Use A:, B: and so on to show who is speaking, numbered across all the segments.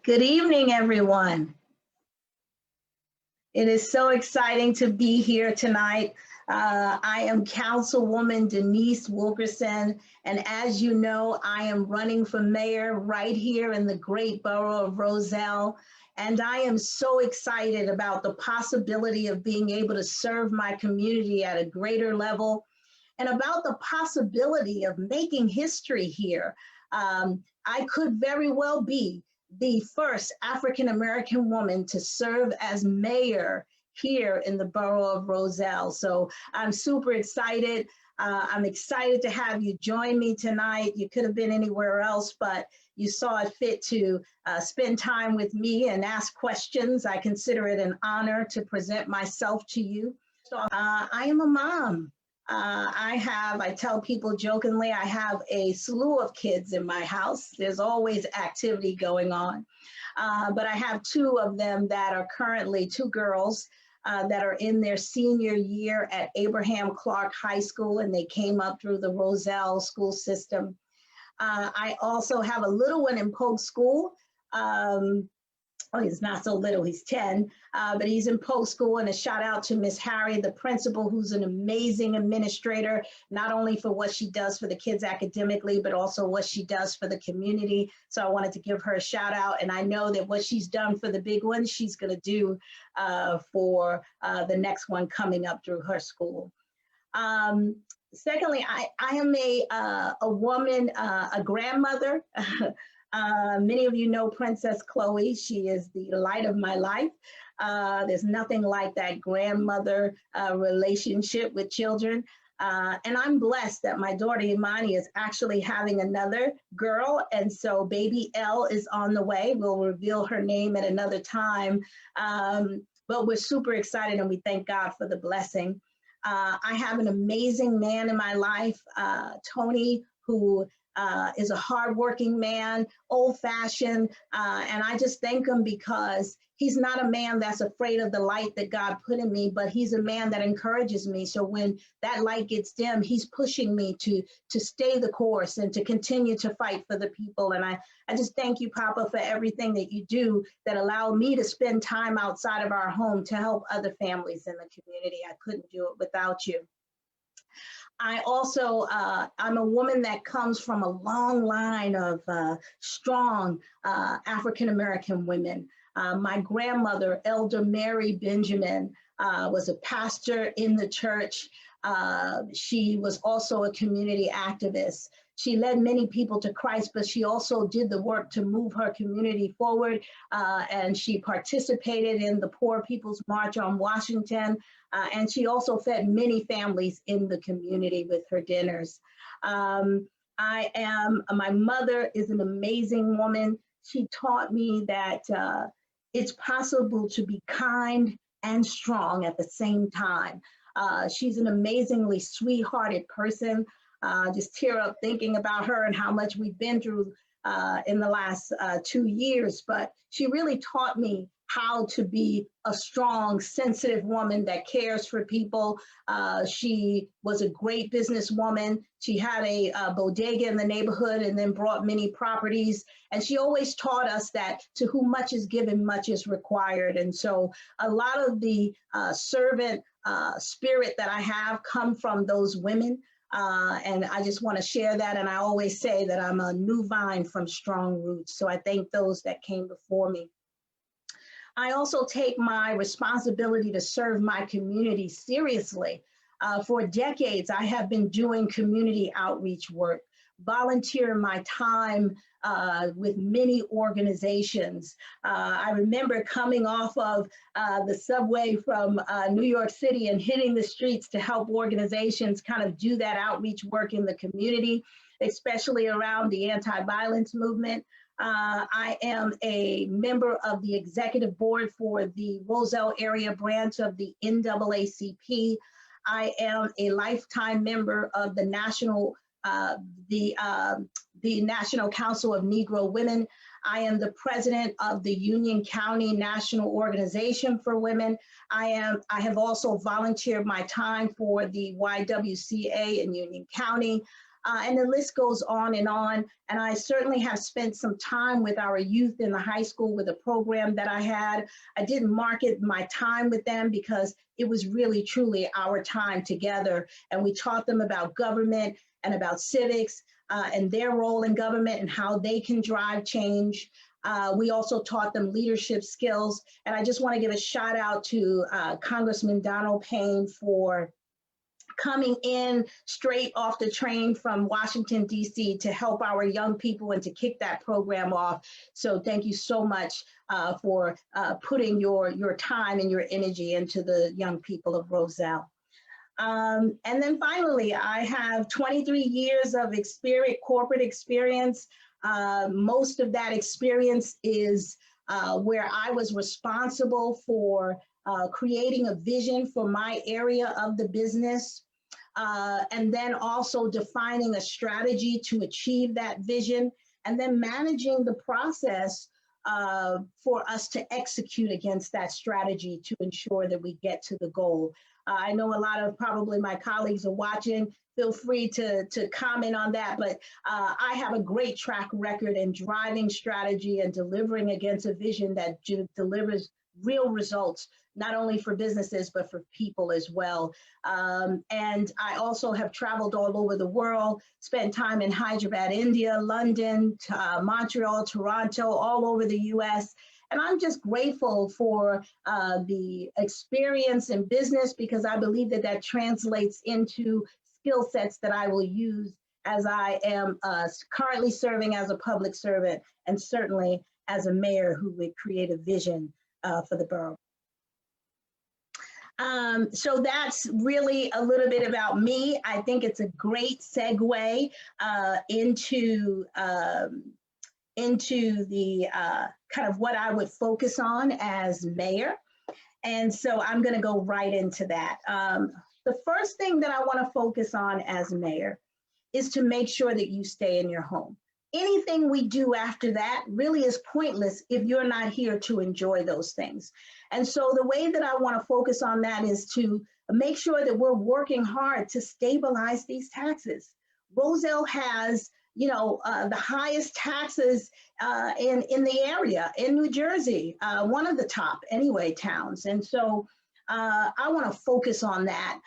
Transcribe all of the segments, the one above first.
A: Good evening, everyone. It is so exciting to be here tonight. I am Councilwoman Denise Wilkerson, and as you know, I am running for mayor right here in the great borough of Roselle. And I am so excited about the possibility of being able to serve my community at a greater level and about the possibility of making history here. I could very well be the first African-American woman to serve as mayor here in the borough of Roselle. So I'm super excited. I'm excited to have you join me tonight. You could have been anywhere else, but you saw it fit to spend time with me and ask questions. I consider it an honor to present myself to you. I am a mom. I tell people jokingly, I have a slew of kids in my house. There's always activity going on. But I have two of them that are currently two girls that are in their senior year at Abraham Clark High School, and they came up through the Roselle school system. I also have a little one in Polk School. Oh, he's not so little, he's 10, but he's in Polk School, and a shout out to Miss Harry, the principal, who's an amazing administrator, not only for what she does for the kids academically, but also what she does for the community. So I wanted to give her a shout out, and I know that what she's done for the big one, she's gonna do for the next one coming up through her school. Secondly, I am a woman, a grandmother. Many of you know Princess Chloe. She is the light of my life. There's nothing like that grandmother relationship with children. And I'm blessed that my daughter Imani is actually having another girl. And so baby Elle is on the way. We'll reveal her name at another time. But we're super excited and we thank God for the blessing. I have an amazing man in my life, Tony, who is a hardworking man, old-fashioned, and I just thank him because he's not a man that's afraid of the light that God put in me, but he's a man that encourages me. So when that light gets dim, he's pushing me to stay the course and to continue to fight for the people. And I just thank you, Papa, for everything that you do that allow me to spend time outside of our home to help other families in the community. I couldn't do it without you. I also, I'm a woman that comes from a long line of strong African-American women. My grandmother, Elder Mary Benjamin, was a pastor in the church. She was also a community activist. She led many people to Christ, but she also did the work to move her community forward. And she participated in the Poor People's March on Washington. And she also fed many families in the community with her dinners. My mother is an amazing woman. She taught me that it's possible to be kind and strong at the same time. She's an amazingly sweet-hearted person. Just tear up thinking about her and how much we've been through in the last 2 years, but she really taught me how to be a strong, sensitive woman that cares for people. She was a great businesswoman. She had a bodega in the neighborhood and then brought many properties. And she always taught us that to whom much is given, much is required. And so a lot of the servant spirit that I have come from those women. And I just want to share that. And I always say that I'm a new vine from strong roots. So I thank those that came before me. I also take my responsibility to serve my community seriously. For decades, I have been doing community outreach work, volunteering my time with many organizations. I remember coming off of the subway from New York City and hitting the streets to help organizations kind of do that outreach work in the community, especially around the anti-violence movement. I am a member of the executive board for the Roselle area branch of the NAACP. I am a lifetime member of the National Council of Negro Women. I am the president of the Union County National Organization for Women. I have also volunteered my time for the YWCA in Union County. And the list goes on and on. And I certainly have spent some time with our youth in the high school with a program that I had. I didn't market my time with them because it was really, truly our time together. And we taught them about government and about civics and their role in government and how they can drive change. We also taught them leadership skills. And I just want to give a shout out to Congressman Donald Payne for coming in straight off the train from Washington, D.C. to help our young people and to kick that program off. So thank you so much for putting your time and your energy into the young people of Roselle. And then finally, I have 23 years of corporate experience. Most of that experience is where I was responsible for creating a vision for my area of the business, and then also defining a strategy to achieve that vision, and then managing the process for us to execute against that strategy to ensure that we get to the goal. I know a lot of probably my colleagues are watching. Feel free to comment on that, but I have a great track record in driving strategy and delivering against a vision that delivers real results, not only for businesses, but for people as well. And I also have traveled all over the world, spent time in Hyderabad, India, London, Montreal, Toronto, all over the US. And I'm just grateful for the experience in business, because I believe that that translates into skill sets that I will use as I am currently serving as a public servant, and certainly as a mayor who would create a vision for the borough. So that's really a little bit about me. I think it's a great segue into the kind of what I would focus on as mayor. And so I'm going to go right into that. The first thing that I want to focus on as mayor is to make sure that you stay in your home. Anything we do after that really is pointless if you're not here to enjoy those things. And so the way that I want to focus on that is to make sure that we're working hard to stabilize these taxes. Roselle has, the highest taxes in the area, in New Jersey, one of the top anyway towns. And so I want to focus on that.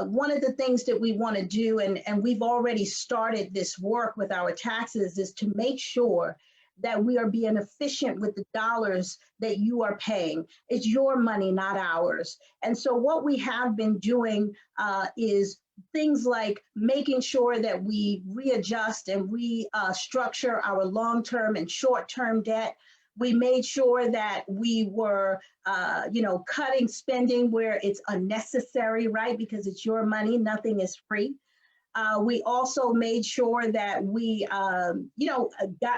A: One of the things that we want to do, and we've already started this work with our taxes, is to make sure that we are being efficient with the dollars that you are paying. It's your money, not ours. And so what we have been doing is things like making sure that we readjust and restructure our long-term and short-term debt. We made sure that we were, cutting spending where it's unnecessary, right? Because it's your money, nothing is free. We also made sure that we,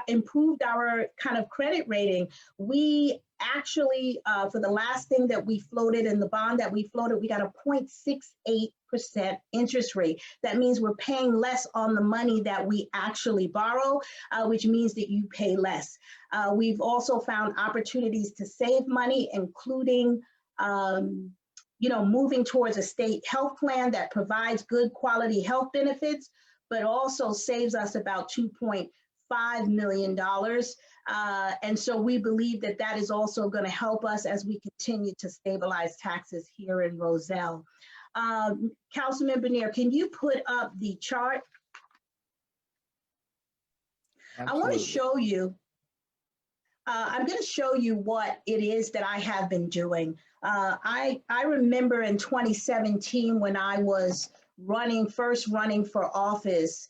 A: improved our kind of credit rating. We actually, for the last thing that we floated in the bond that we floated, we got a 0.68% interest rate. That means we're paying less on the money that we actually borrow, which means that you pay less. We've also found opportunities to save money, including moving towards a state health plan that provides good quality health benefits, but also saves us about $2.5 million. And so we believe that that is also going to help us as we continue to stabilize taxes here in Roselle. Councilman Bernier, can you put up the chart? Absolutely. I want to show you. I'm going to show you what it is that I have been doing. I remember in 2017 when I was first running for office.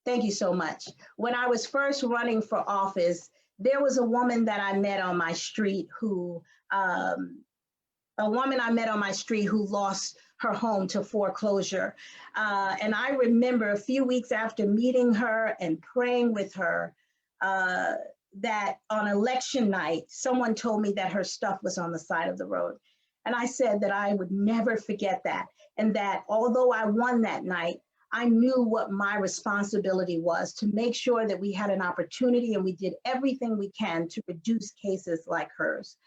A: Thank you so much. When I was first running for office, there was a woman that I met on my street who lost her home to foreclosure. And I remember a few weeks after meeting her and praying with her, that on election night, someone told me that her stuff was on the side of the road. And I said that I would never forget that. And that although I won that night, I knew what my responsibility was to make sure that we had an opportunity and we did everything we can to reduce cases like hers.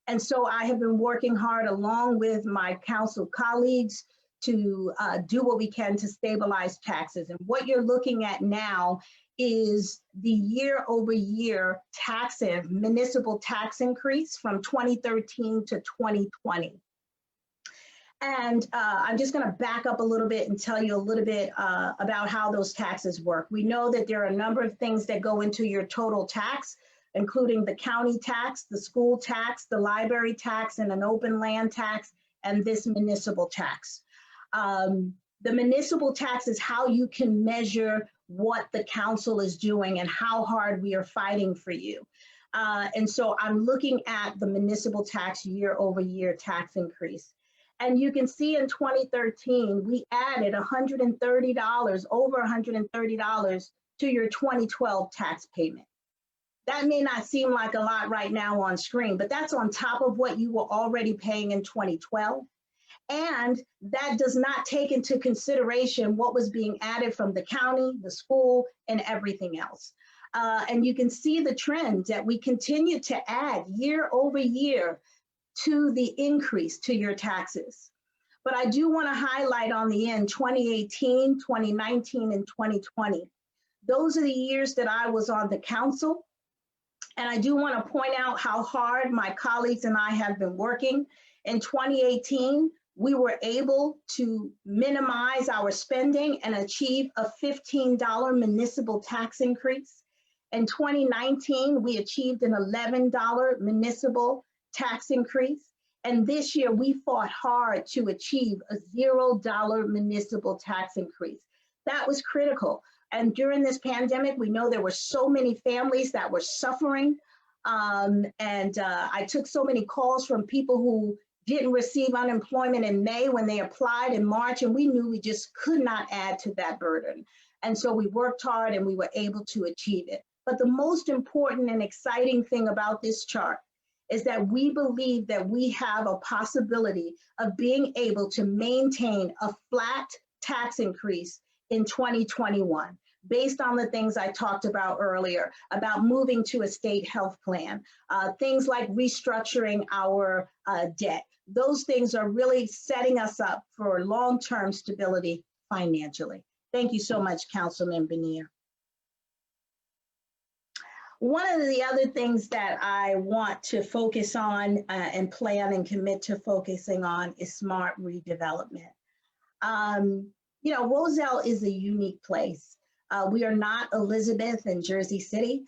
A: And so I have been working hard along with my council colleagues to do what we can to stabilize taxes. And what you're looking at now is the year-over-year municipal tax increase from 2013 to 2020. And I'm just going to back up a little bit and tell you a little bit about how those taxes work. We know that there are a number of things that go into your total tax, including the county tax, the school tax, the library tax, and an open land tax, and this municipal tax. The municipal tax is how you can measure what the council is doing and how hard we are fighting for you. And so I'm looking at the municipal tax year-over-year tax increase. And you can see in 2013, we added $130, over $130 to your 2012 tax payment. That may not seem like a lot right now on screen, but that's on top of what you were already paying in 2012. And that does not take into consideration what was being added from the county, the school, and everything else. And you can see the trend that we continue to add year over year to the increase to your taxes. But I do want to highlight on the end 2018, 2019, and 2020. Those are the years that I was on the council. And I do want to point out how hard my colleagues and I have been working. In 2018, we were able to minimize our spending and achieve a $15 municipal tax increase. In 2019, we achieved an $11 municipal tax increase. And this year, we fought hard to achieve a $0 municipal tax increase. That was critical. And during this pandemic, we know there were so many families that were suffering. I took so many calls from people who didn't receive unemployment in May when they applied in March, and we knew we just could not add to that burden. And so we worked hard and we were able to achieve it. But the most important and exciting thing about this chart is that we believe that we have a possibility of being able to maintain a flat tax increase in 2021, based on the things I talked about earlier, about moving to a state health plan, things like restructuring our debt. Those things are really setting us up for long-term stability financially. Thank you so much, Councilman Bonilla. One of the other things that I want to focus on and plan and commit to focusing on is smart redevelopment. You know, Roselle is a unique place. We are not Elizabeth and Jersey City.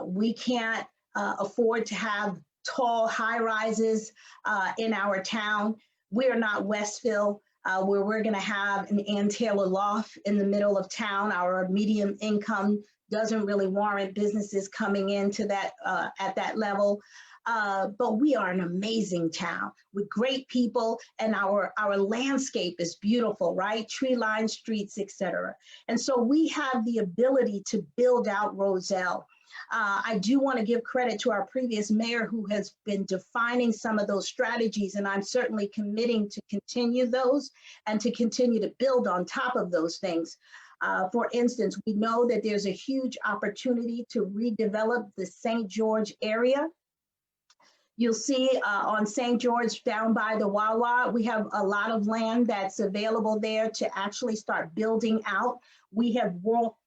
A: We can't afford to have tall high-rises in our town. We are not Westville, where we're gonna have an Ann Taylor loft in the middle of town. Our medium income doesn't really warrant businesses coming into that at that level. But we are an amazing town with great people, and our landscape is beautiful, right? Tree-lined streets, etc. And so we have the ability to build out Roselle. I do want to give credit to our previous mayor who has been defining some of those strategies, and I'm certainly committing to continue those and to continue to build on top of those things. For instance, we know that there's a huge opportunity to redevelop the St. George area. You'll see on St. George down by the Wawa, we have a lot of land that's available there to actually start building out. We have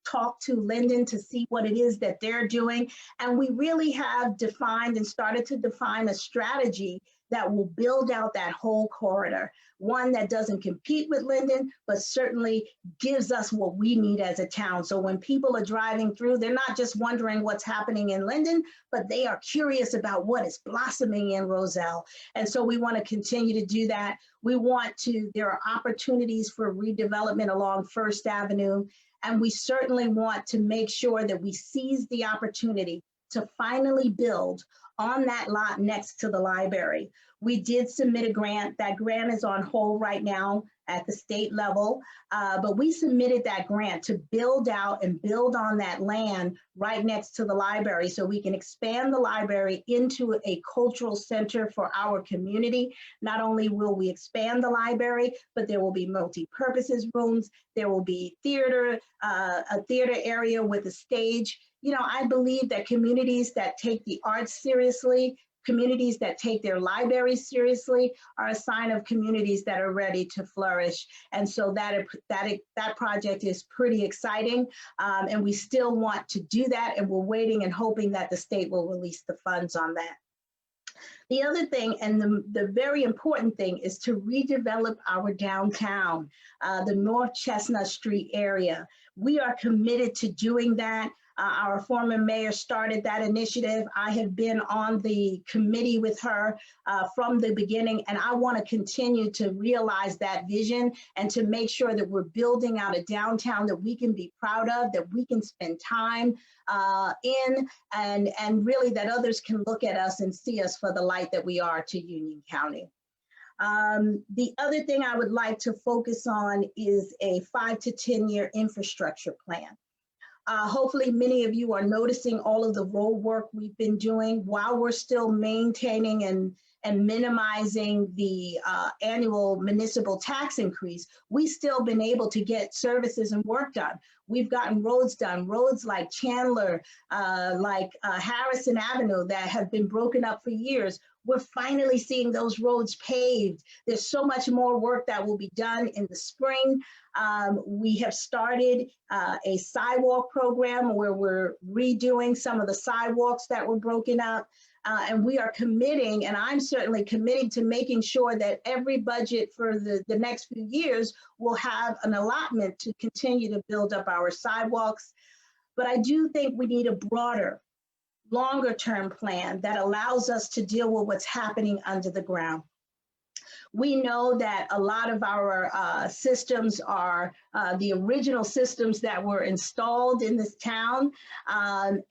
A: talked to Linden to see what it is that they're doing. And we really have defined and started to define a strategy that will build out that whole corridor. One that doesn't compete with Linden, but certainly gives us what we need as a town. So when people are driving through, they're not just wondering what's happening in Linden, but they are curious about what is blossoming in Roselle. And so we want to continue to do that. There are opportunities for redevelopment along First Avenue, and we certainly want to make sure that we seize the opportunity to finally build on that lot next to the library. We did submit a grant. That grant is on hold right now at the state level, but we submitted that grant to build out and build on that land right next to the library so we can expand the library into a cultural center for our community. Not only will we expand the library, but there will be multi-purposes rooms. There will be theater, a theater area with a stage. You know, I believe that communities that take the arts seriously Communities that take their libraries seriously are a sign of communities that are ready to flourish. And so that project is pretty exciting. And we still want to do that. And we're waiting and hoping that the state will release the funds on that. The other thing, and the very important thing, is to redevelop our downtown, the North Chestnut Street area. We are committed to doing that. Our former mayor started that initiative. I have been on the committee with her from the beginning, and I want to continue to realize that vision and to make sure that we're building out a downtown that we can be proud of, that we can spend time in, and really that others can look at us and see us for the light that we are to Union County. The other thing I would like to focus on is a 5 to 10 year infrastructure plan. Hopefully many of you are noticing all of the road work we've been doing while we're still maintaining and minimizing the annual municipal tax increase. We've still been able to get services and work done. We've gotten roads done, roads like Chandler, like Harrison Avenue that have been broken up for years. We're finally seeing those roads paved. There's so much more work that will be done in the spring. We have started a sidewalk program where we're redoing some of the sidewalks that were broken up. And we are committing, and I'm certainly committing to making sure that every budget for the next few years will have an allotment to continue to build up our sidewalks. But I do think we need a broader, longer term plan that allows us to deal with what's happening under the ground. We know that a lot of our systems are the original systems that were installed in this town.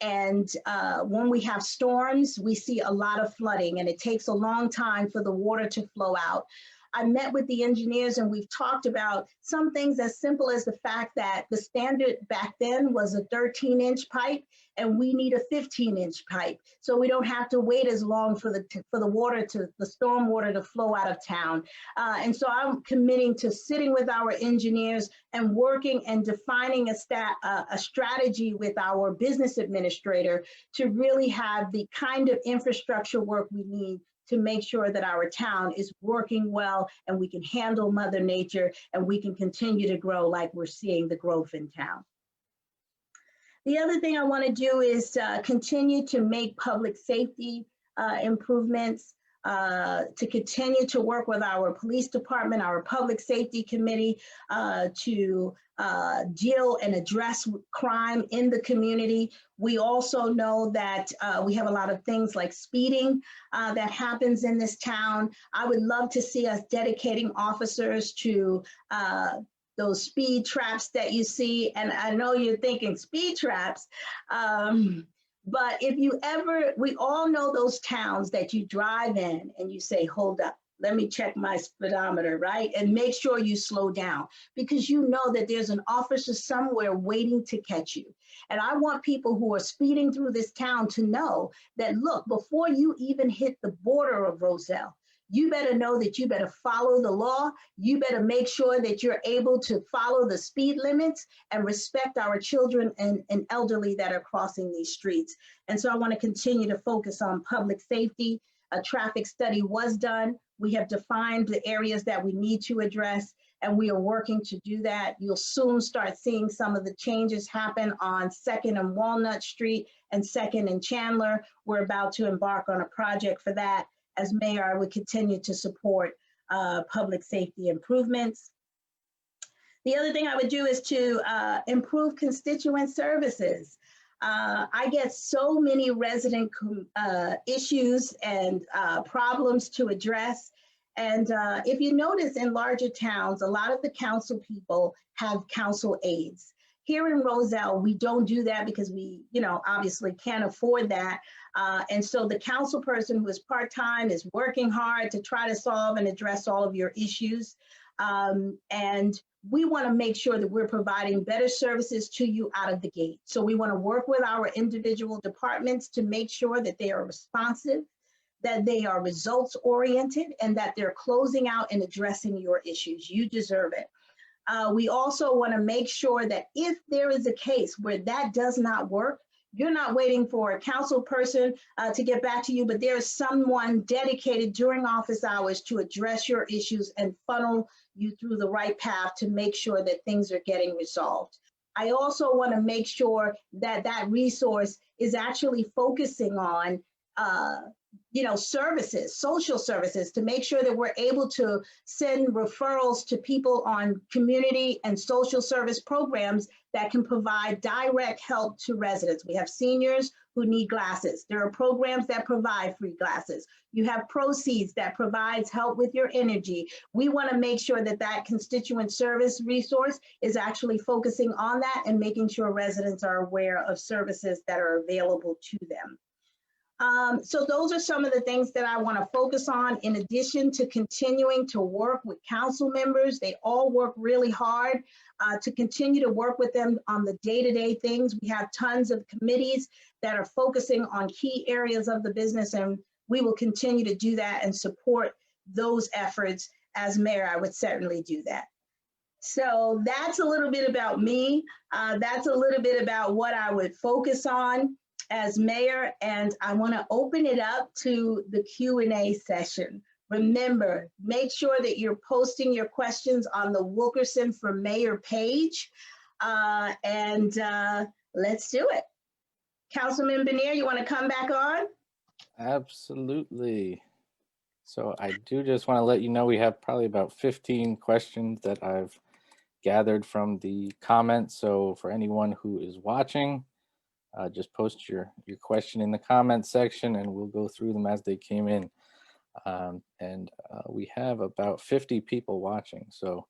A: When we have storms, we see a lot of flooding, and it takes a long time for the water to flow out. I met with the engineers and we've talked about some things as simple as the fact that the standard back then was a 13-inch pipe and we need a 15-inch pipe. So we don't have to wait as long for the storm water to flow out of town. And so I'm committing to sitting with our engineers and working and defining a strategy with our business administrator to really have the kind of infrastructure work we need to make sure that our town is working well and we can handle Mother Nature and we can continue to grow like we're seeing the growth in town. The other thing I want to do is continue to make public safety improvements, to continue to work with our police department, our public safety committee to deal and address crime in the community. We also know that we have a lot of things like speeding that happens in this town. I would love to see us dedicating officers to those speed traps that you see. And I know you're thinking speed traps, but if you ever, we all know those towns that you drive in and you say, hold up, let me check my speedometer, right? And make sure you slow down because you know that there's an officer somewhere waiting to catch you. And I want people who are speeding through this town to know that, look, before you even hit the border of Roselle, you better know that you better follow the law. You better make sure that you're able to follow the speed limits and respect our children and elderly that are crossing these streets. And so I want to continue to focus on public safety. A traffic study was done. We have defined the areas that we need to address, and we are working to do that. You'll soon start seeing some of the changes happen on 2nd and Walnut Street and 2nd and Chandler. We're about to embark on a project for that. As mayor, I would continue to support public safety improvements. The other thing I would do is to improve constituent services. I get so many resident issues and problems to address. And if you notice in larger towns, a lot of the council people have council aides. Here in Roselle, we don't do that because we, obviously can't afford that. And so the council person who is part-time is working hard to try to solve and address all of your issues. And we want to make sure that we're providing better services to you out of the gate. So we want to work with our individual departments to make sure that they are responsive, that they are results oriented, and that they're closing out and addressing your issues. You deserve it. We also want to make sure that if there is a case where that does not work, You're not waiting for a council person to get back to you, but there is someone dedicated during office hours to address your issues and funnel you through the right path to make sure that things are getting resolved. I also want to make sure that that resource is actually focusing on services, social services, to make sure that we're able to send referrals to people on community and social service programs that can provide direct help to residents. We have seniors who need glasses. There are programs that provide free glasses. You have Proceeds that provides help with your energy. We want to make sure that that constituent service resource is actually focusing on that and making sure residents are aware of services that are available to them. So those are some of the things that I want to focus on, in addition to continuing to work with council members. They all work really hard to continue to work with them on the day-to-day things. We have tons of committees that are focusing on key areas of the business, and we will continue to do that and support those efforts. As mayor, I would certainly do that. So that's a little bit about me. That's a little bit about what I would focus on as mayor, and I want to open it up to the Q&A session. Remember, make sure that you're posting your questions on the Wilkerson for Mayor page, and let's do it. Councilman Bonnier, you want to come back on?
B: Absolutely. So I do just want to let you know we have probably about 15 questions that I've gathered from the comments. So for anyone who is watching, just post your question in the comment section and we'll go through them as they came in. We have about 50 people watching. So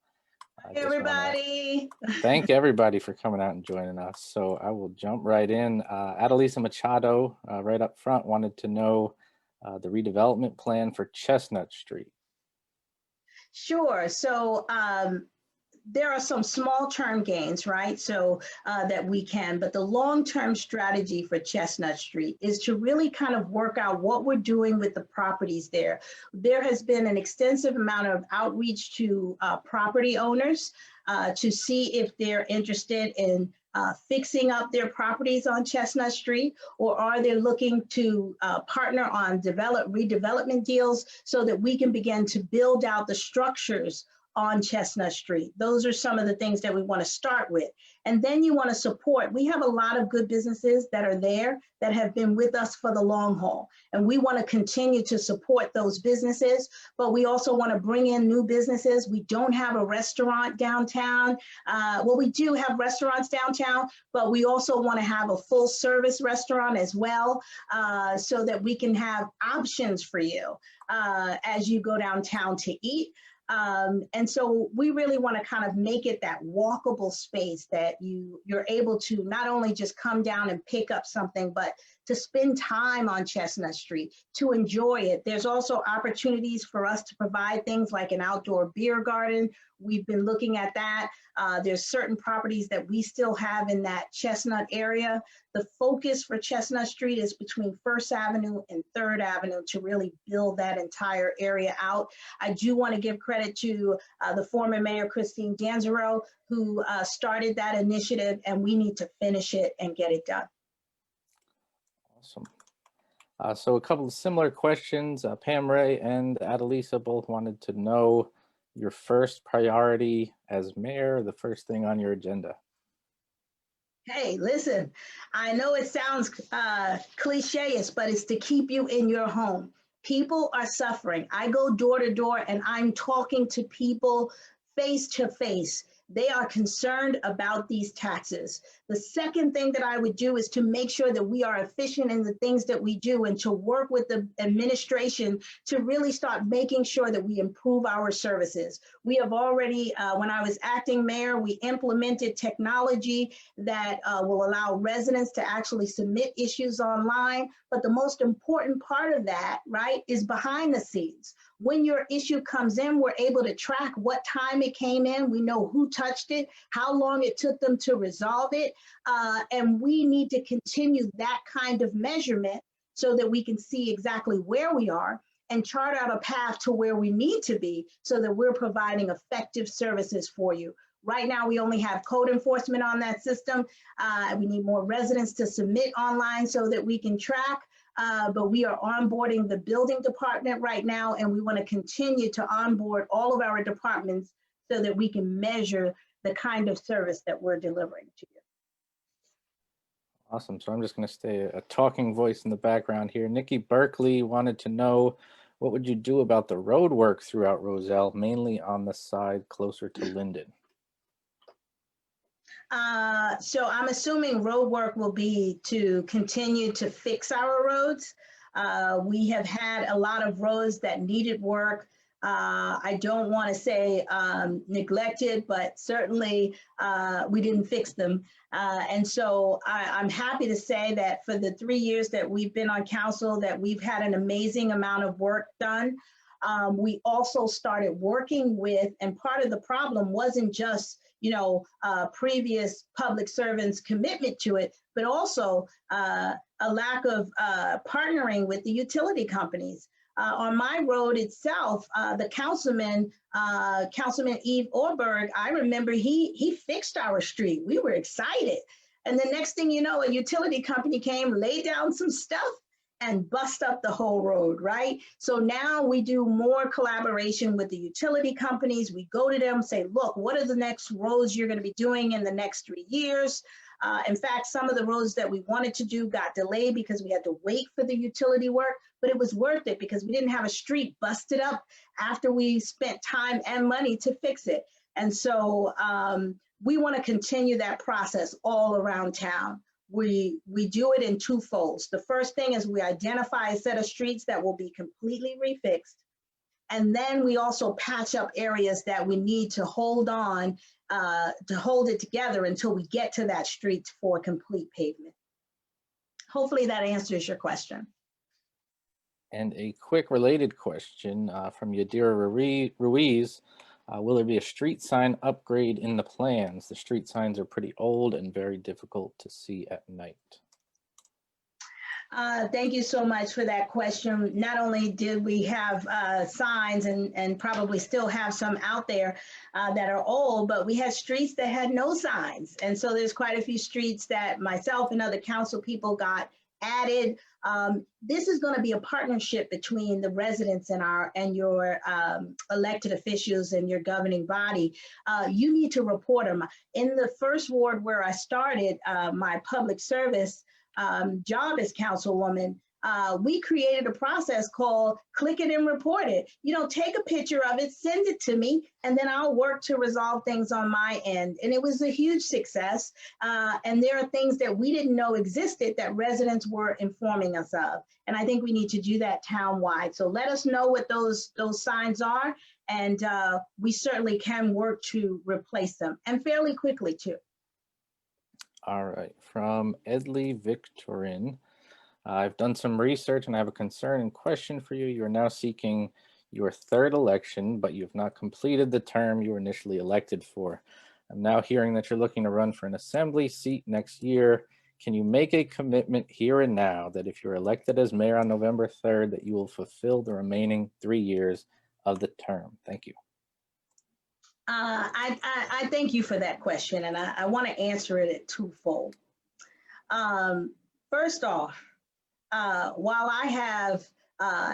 A: everybody,
B: thank everybody for coming out and joining us. So I will jump right in. Adelisa Machado, right up front, wanted to know the redevelopment plan for Chestnut Street.
A: Sure. So there are some small term gains, right? So that we can, but the long-term strategy for Chestnut Street is to really kind of work out what we're doing with the properties there. There has been an extensive amount of outreach to property owners to see if they're interested in fixing up their properties on Chestnut Street, or are they looking to partner on redevelopment deals so that we can begin to build out the structures on Chestnut Street. Those are some of the things that we want to start with. And then you want to support. We have a lot of good businesses that are there that have been with us for the long haul. And we want to continue to support those businesses, but we also want to bring in new businesses. We don't have a restaurant downtown. Well, we do have restaurants downtown, but we also want to have a full service restaurant as well, so that we can have options for you as you go downtown to eat. And so we really want to kind of make it that walkable space that you're able to not only just come down and pick up something, but to spend time on Chestnut Street, to enjoy it. There's also opportunities for us to provide things like an outdoor beer garden. We've been looking at that. There's certain properties that we still have in that Chestnut area. The focus for Chestnut Street is between First Avenue and Third Avenue to really build that entire area out. I do want to give credit to the former Mayor Christine Danzero, who started that initiative, and we need to finish it and get it done.
B: Awesome. So a couple of similar questions. Pam Ray and Adelisa both wanted to know your first priority as mayor, the first thing on your agenda.
A: Hey, listen, I know it sounds cliche-ish, but it's to keep you in your home. People are suffering. I go door to door and I'm talking to people face to face. They are concerned about these taxes. The second thing that I would do is to make sure that we are efficient in the things that we do, and to work with the administration to really start making sure that we improve our services. We have already, when I was acting mayor, we implemented technology that will allow residents to actually submit issues online. But the most important part of that, right, is behind the scenes. When your issue comes in, we're able to track what time it came in. We know who touched it, how long it took them to resolve it. And we need to continue that kind of measurement so that we can see exactly where we are and chart out a path to where we need to be so that we're providing effective services for you. Right now, we only have code enforcement on that system. We need more residents to submit online so that we can track. But we are onboarding the building department right now, and we want to continue to onboard all of our departments so that we can measure the kind of service that we're delivering to you.
B: Awesome. So I'm just going to stay a talking voice in the background here. Nikki Berkeley wanted to know, what would you do about the road work throughout Roselle, mainly on the side closer to Linden?
A: So I'm assuming road work will be to continue to fix our roads. We have had a lot of roads that needed work. I don't want to say neglected, but certainly we didn't fix them. And so I'm happy to say that for the 3 years that we've been on council, that we've had an amazing amount of work done. We also started working with, and part of the problem wasn't just, previous public servants' commitment to it, but also a lack of partnering with the utility companies. On my road itself, the Councilman Eve Orberg, I remember he fixed our street. We were excited. And the next thing you know, a utility company came, laid down some stuff, and bust up the whole road, right? So now we do more collaboration with the utility companies. We go to them, say, look, what are the next roads you're going to be doing in the next 3 years? In fact, some of the roads that we wanted to do got delayed because we had to wait for the utility work, but it was worth it because we didn't have a street busted up after we spent time and money to fix it. And so we want to continue that process all around town. We do it in two folds. The first thing is we identify a set of streets that will be completely refixed. And then we also patch up areas that we need to hold on, to hold it together until we get to that street for complete pavement. Hopefully that answers your question.
B: And a quick related question from Yadira Ruiz. Will there be a street sign upgrade in the plans? The street signs are pretty old and very difficult to see at night.
A: Thank you so much for that question. Not only did we have signs and probably still have some out there that are old, but we had streets that had no signs. And so there's quite a few streets that myself and other council people got added. This is going to be a partnership between the residents and your elected officials and your governing body. You need to report them. In the first ward where I started my public service job as councilwoman, we created a process called click it and report it. Take a picture of it, send it to me, and then I'll work to resolve things on my end. And it was a huge success. And there are things that we didn't know existed that residents were informing us of. And I think we need to do that town-wide. So let us know what those signs are, and we certainly can work to replace them, and fairly quickly too.
B: All right, from Edley Victorin. I've done some research and I have a concern and question for you. You are now seeking your third election, but you have not completed the term you were initially elected for. I'm now hearing that you're looking to run for an assembly seat next year. Can you make a commitment here and now that if you're elected as mayor on November 3rd, that you will fulfill the remaining 3 years of the term? Thank you.
A: I thank you for that question, and I want to answer it at twofold. First off, while I have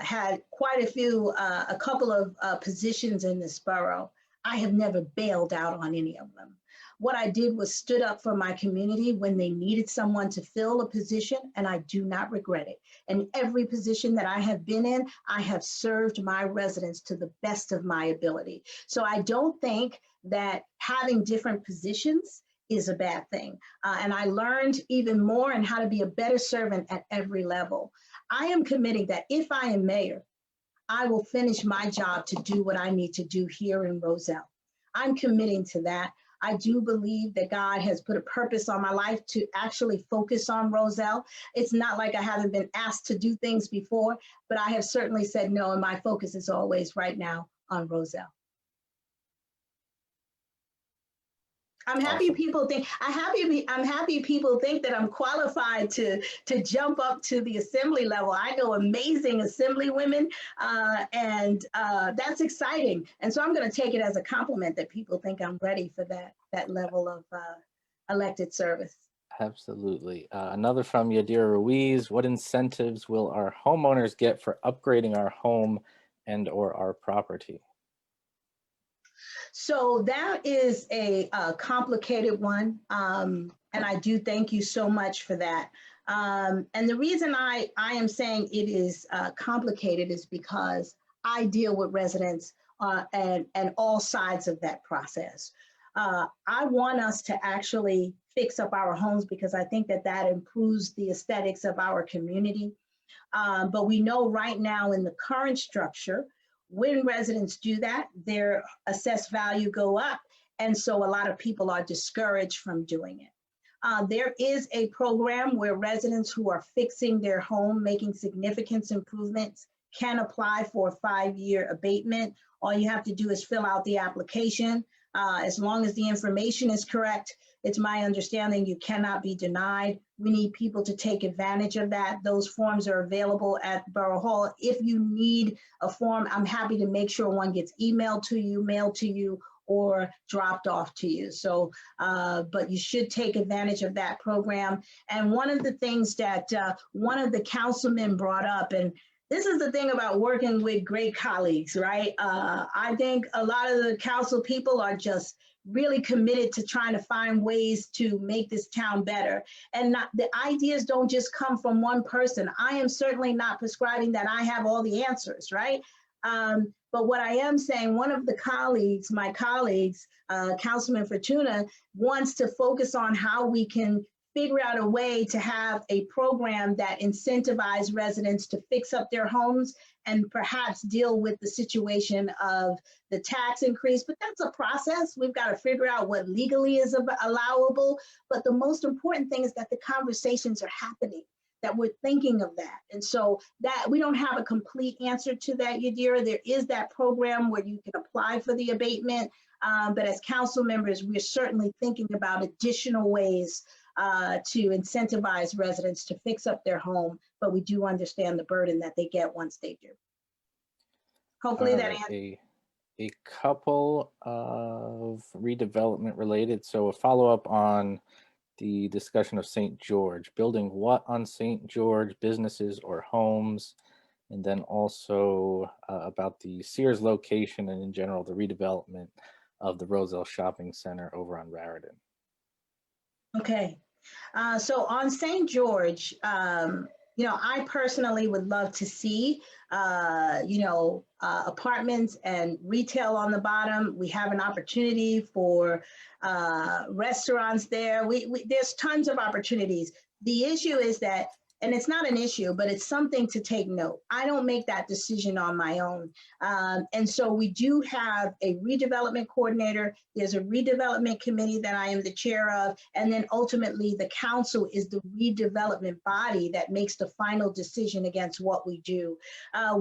A: had quite a couple of positions in this borough, I have never bailed out on any of them. What I did was stood up for my community when they needed someone to fill a position, and I do not regret it. And every position that I have been in, I have served my residents to the best of my ability. So I don't think that having different positions is a bad thing. And I learned even more in how to be a better servant at every level. I am committing that if I am mayor, I will finish my job to do what I need to do here in Roselle. I'm committing to that. I do believe that God has put a purpose on my life to actually focus on Roselle. It's not like I haven't been asked to do things before, but I have certainly said no, and my focus is always right now on Roselle. I'm happy
B: Awesome.
A: people think I'm happy people think that I'm qualified to jump up to the assembly level. I know amazing assembly women, and that's exciting. And so I'm going to take it as a compliment that people think I'm ready for that. that level of elected service.
B: Absolutely. Another from Yadira Ruiz. What incentives will our homeowners get for upgrading our home and or our property?
A: So that is a complicated one. And I do thank you so much for that. And the reason I am saying it is complicated is because I deal with residents and all sides of that process. I want us to actually fix up our homes because I think that that improves the aesthetics of our community. But we know right now in the current structure, when residents do that, their assessed value go up. And so a lot of people are discouraged from doing it. There is a program where residents who are fixing their home, making significant improvements, can apply for a 5-year abatement. All you have to do is fill out the application. As long as the information is correct, it's my understanding you cannot be denied. We need people to take advantage of that. Those forms are available at Borough Hall. If you need a form, I'm happy to make sure one gets emailed to you, mailed to you, or dropped off to you. So, but you should take advantage of that program. And one of the things that one of the councilmen brought up, and this is the thing about working with great colleagues, right? I think a lot of the council people are just really committed to trying to find ways to make this town better. And the ideas don't just come from one person. I am certainly not prescribing that I have all the answers, right? But what I am saying, one of the colleagues, my colleagues, Councilman Fortuna, wants to focus on how we can figure out a way to have a program that incentivizes residents to fix up their homes and perhaps deal with the situation of the tax increase. But that's a process. We've got to figure out what legally is allowable. But the most important thing is that the conversations are happening, that we're thinking of that. And so that we don't have a complete answer to that, Yadira. There is that program where you can apply for the abatement. But as council members, we're certainly thinking about additional ways to incentivize residents to fix up their home, but we do understand the burden that they get once they do. Hopefully that answers.
B: A couple of redevelopment related. So a follow-up on the discussion of St. George, building what on St. George, businesses or homes, and then also about the Sears location and in general the redevelopment of the Roselle Shopping Center over on Raritan.
A: Okay. So on St. George, you know, I personally would love to see, you know, apartments and retail on the bottom. We have an opportunity for restaurants there. There's tons of opportunities. The issue is that, and it's not an issue, but it's something to take note. I don't make that decision on my own. And so we do have a redevelopment coordinator. There's a redevelopment committee that I am the chair of. And then ultimately the council is the redevelopment body that makes the final decision against what we do.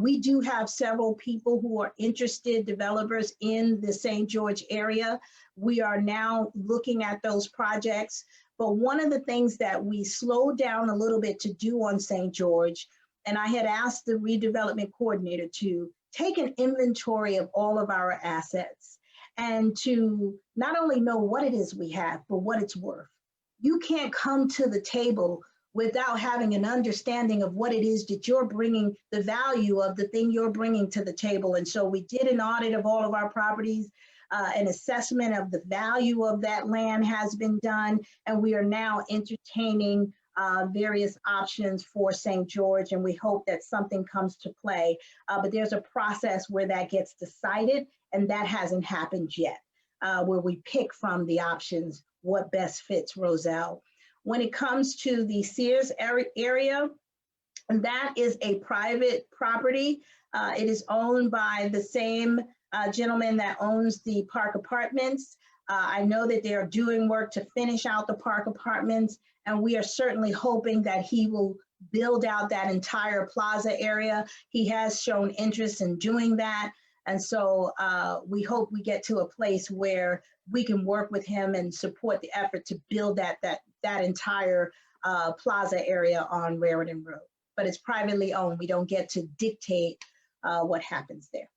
A: We do have several people who are interested, developers in the St. George area. We are now looking at those projects. But one of the things that we slowed down a little bit to do on St. George, and I had asked the redevelopment coordinator to take an inventory of all of our assets and to not only know what it is we have, but what it's worth. You can't come to the table without having an understanding of what it is that you're bringing, the value of the thing you're bringing to the table. And so we did an audit of all of our properties. An assessment of the value of that land has been done, and we are now entertaining various options for St. George, and we hope that something comes to play. But there's a process where that gets decided, and that hasn't happened yet, where we pick from the options what best fits Roselle. When it comes to the Sears area, that is a private property. It is owned by the same gentleman that owns the Park Apartments. I know that they are doing work to finish out the Park Apartments, and we are certainly hoping that he will build out that entire plaza area. He has shown interest in doing that. And so we hope we get to a place where we can work with him and support the effort to build that entire plaza area on Raritan Road. But it's privately owned. We don't get to dictate what happens there.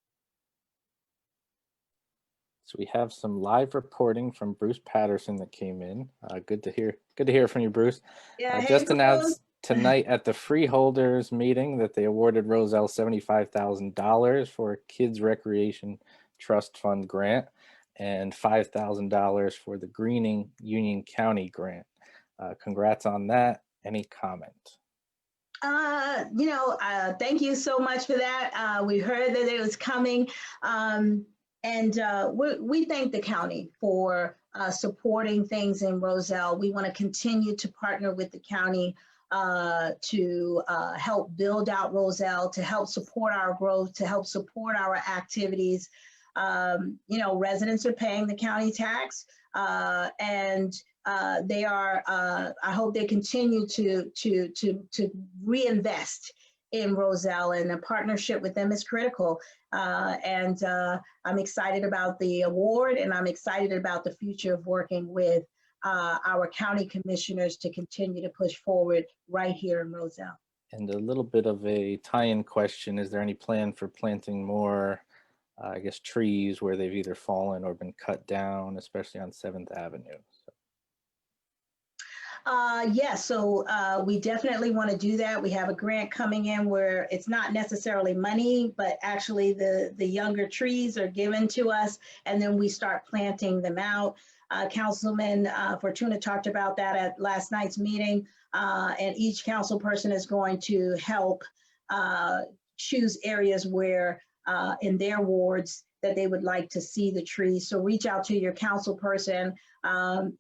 B: So we have some live reporting from Bruce Patterson that came in. Good to hear. Good to hear from you, Bruce.
A: Yeah, hey,
B: Just
A: Bruce.
B: announced tonight at the Freeholders meeting that they awarded Roselle $75,000 for a Kids Recreation Trust Fund grant and $5,000 for the Greening Union County grant. Congrats on that. Any comment?
A: Thank you so much for that. We heard that it was coming. We thank the county for supporting things in Roselle. We want to continue to partner with the county to help build out Roselle, to help support our growth, to help support our activities. Residents are paying the county tax, and they are. I hope they continue to reinvest in Roselle, and a partnership with them is critical. I'm excited about the award, and I'm excited about the future of working with our county commissioners to continue to push forward right here in Roselle.
B: And a little bit of a tie-in question: is there any plan for planting more, trees where they've either fallen or been cut down, especially on 7th Avenue?
A: Yes, so we definitely want to do that. We have a grant coming in where it's not necessarily money, but actually the younger trees are given to us, and then we start planting them out. Councilman Fortuna talked about that at last night's meeting, and each council person is going to help choose areas where in their wards that they would like to see the trees. So reach out to your council person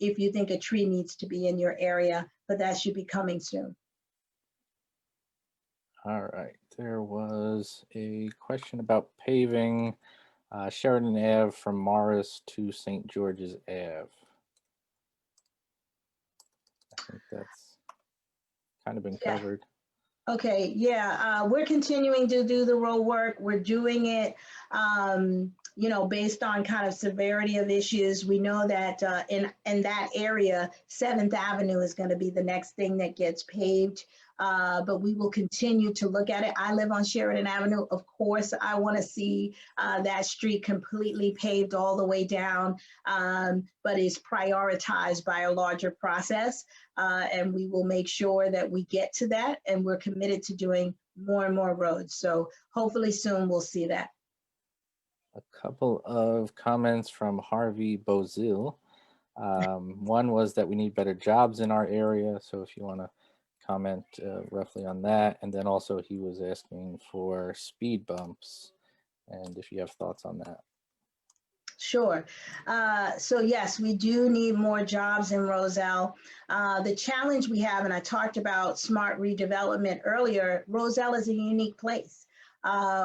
A: if you think a tree needs to be in your area, but that should be coming soon.
B: All right, there was a question about paving Sheridan Ave from Morris to St. George's Ave. I think that's kind of been covered.
A: Okay, yeah, we're continuing to do the road work. We're doing it, based on kind of severity of issues. We know that in that area, 7th Avenue is going to be the next thing that gets paved, but we will continue to look at it. I live on Sheridan Avenue. Of course, I want to see that street completely paved all the way down, but is prioritized by a larger process. And we will make sure that we get to that, and we're committed to doing more and more roads. So hopefully soon we'll see that.
B: A couple of comments from Harvey Bozil. One was that we need better jobs in our area. So if you want to comment roughly on that. And then also he was asking for speed bumps, and if you have thoughts on that.
A: Sure. So yes, we do need more jobs in Roselle. The challenge we have, and I talked about smart redevelopment earlier, Roselle is a unique place.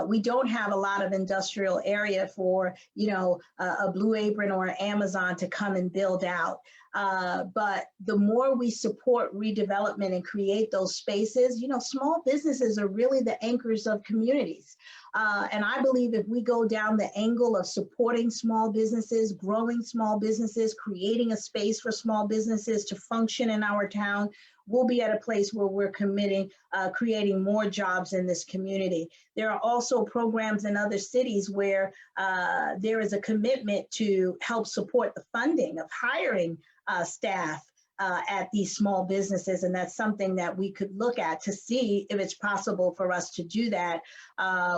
A: We don't have a lot of industrial area for, a Blue Apron or an Amazon to come and build out. But the more we support redevelopment and create those spaces, small businesses are really the anchors of communities. And I believe if we go down the angle of supporting small businesses, growing small businesses, creating a space for small businesses to function in our town, we'll be at a place where we're creating more jobs in this community. There are also programs in other cities where there is a commitment to help support the funding of hiring staff at these small businesses. And that's something that we could look at to see if it's possible for us to do that.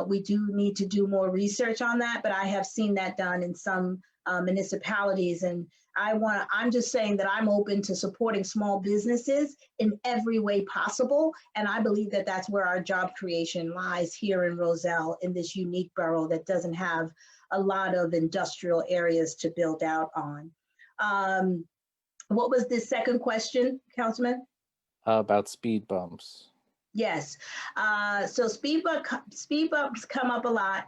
A: We do need to do more research on that, but I have seen that done in some municipalities. And I'm just saying that I'm open to supporting small businesses in every way possible. And I believe that that's where our job creation lies here in Roselle, in this unique borough that doesn't have a lot of industrial areas to build out on. What was the second question, Councilman?
B: About speed bumps.
A: Yes, so speed bumps come up a lot.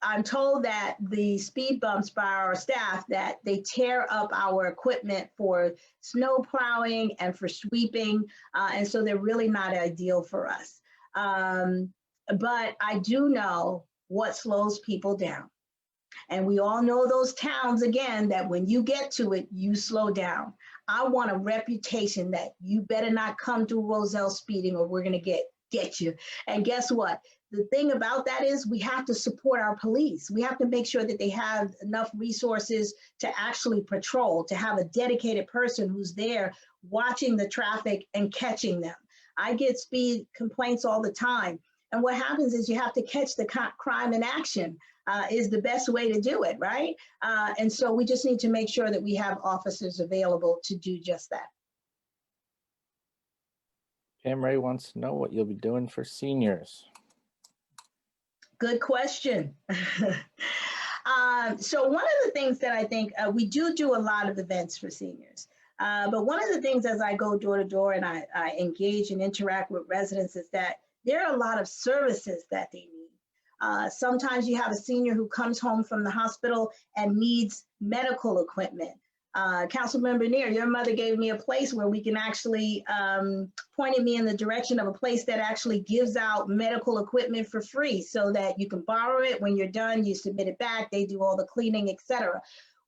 A: I'm told that the speed bumps by our staff, that they tear up our equipment for snow plowing and for sweeping, and so they're really not ideal for us. But I do know what slows people down. And we all know those towns, again, that when you get to it, you slow down. I want a reputation that you better not come to Roselle speeding or we're going to get get you. And guess what? The thing about that is we have to support our police. We have to make sure that they have enough resources to actually patrol, to have a dedicated person who's there watching the traffic and catching them. I get speed complaints all the time. And what happens is you have to catch the crime in action is the best way to do it, right? And so we just need to make sure that we have officers available to do just that.
B: Pam Ray wants to know what you'll be doing for seniors.
A: Good question. So one of the things that I think we do a lot of events for seniors. But one of the things as I go door to door and I engage and interact with residents is that there are a lot of services that they need. Sometimes you have a senior who comes home from the hospital and needs medical equipment. Councilmember Neer, your mother gave me a place where we can actually pointed me in the direction of a place that actually gives out medical equipment for free so that you can borrow it. When you're done, you submit it back, they do all the cleaning, etc.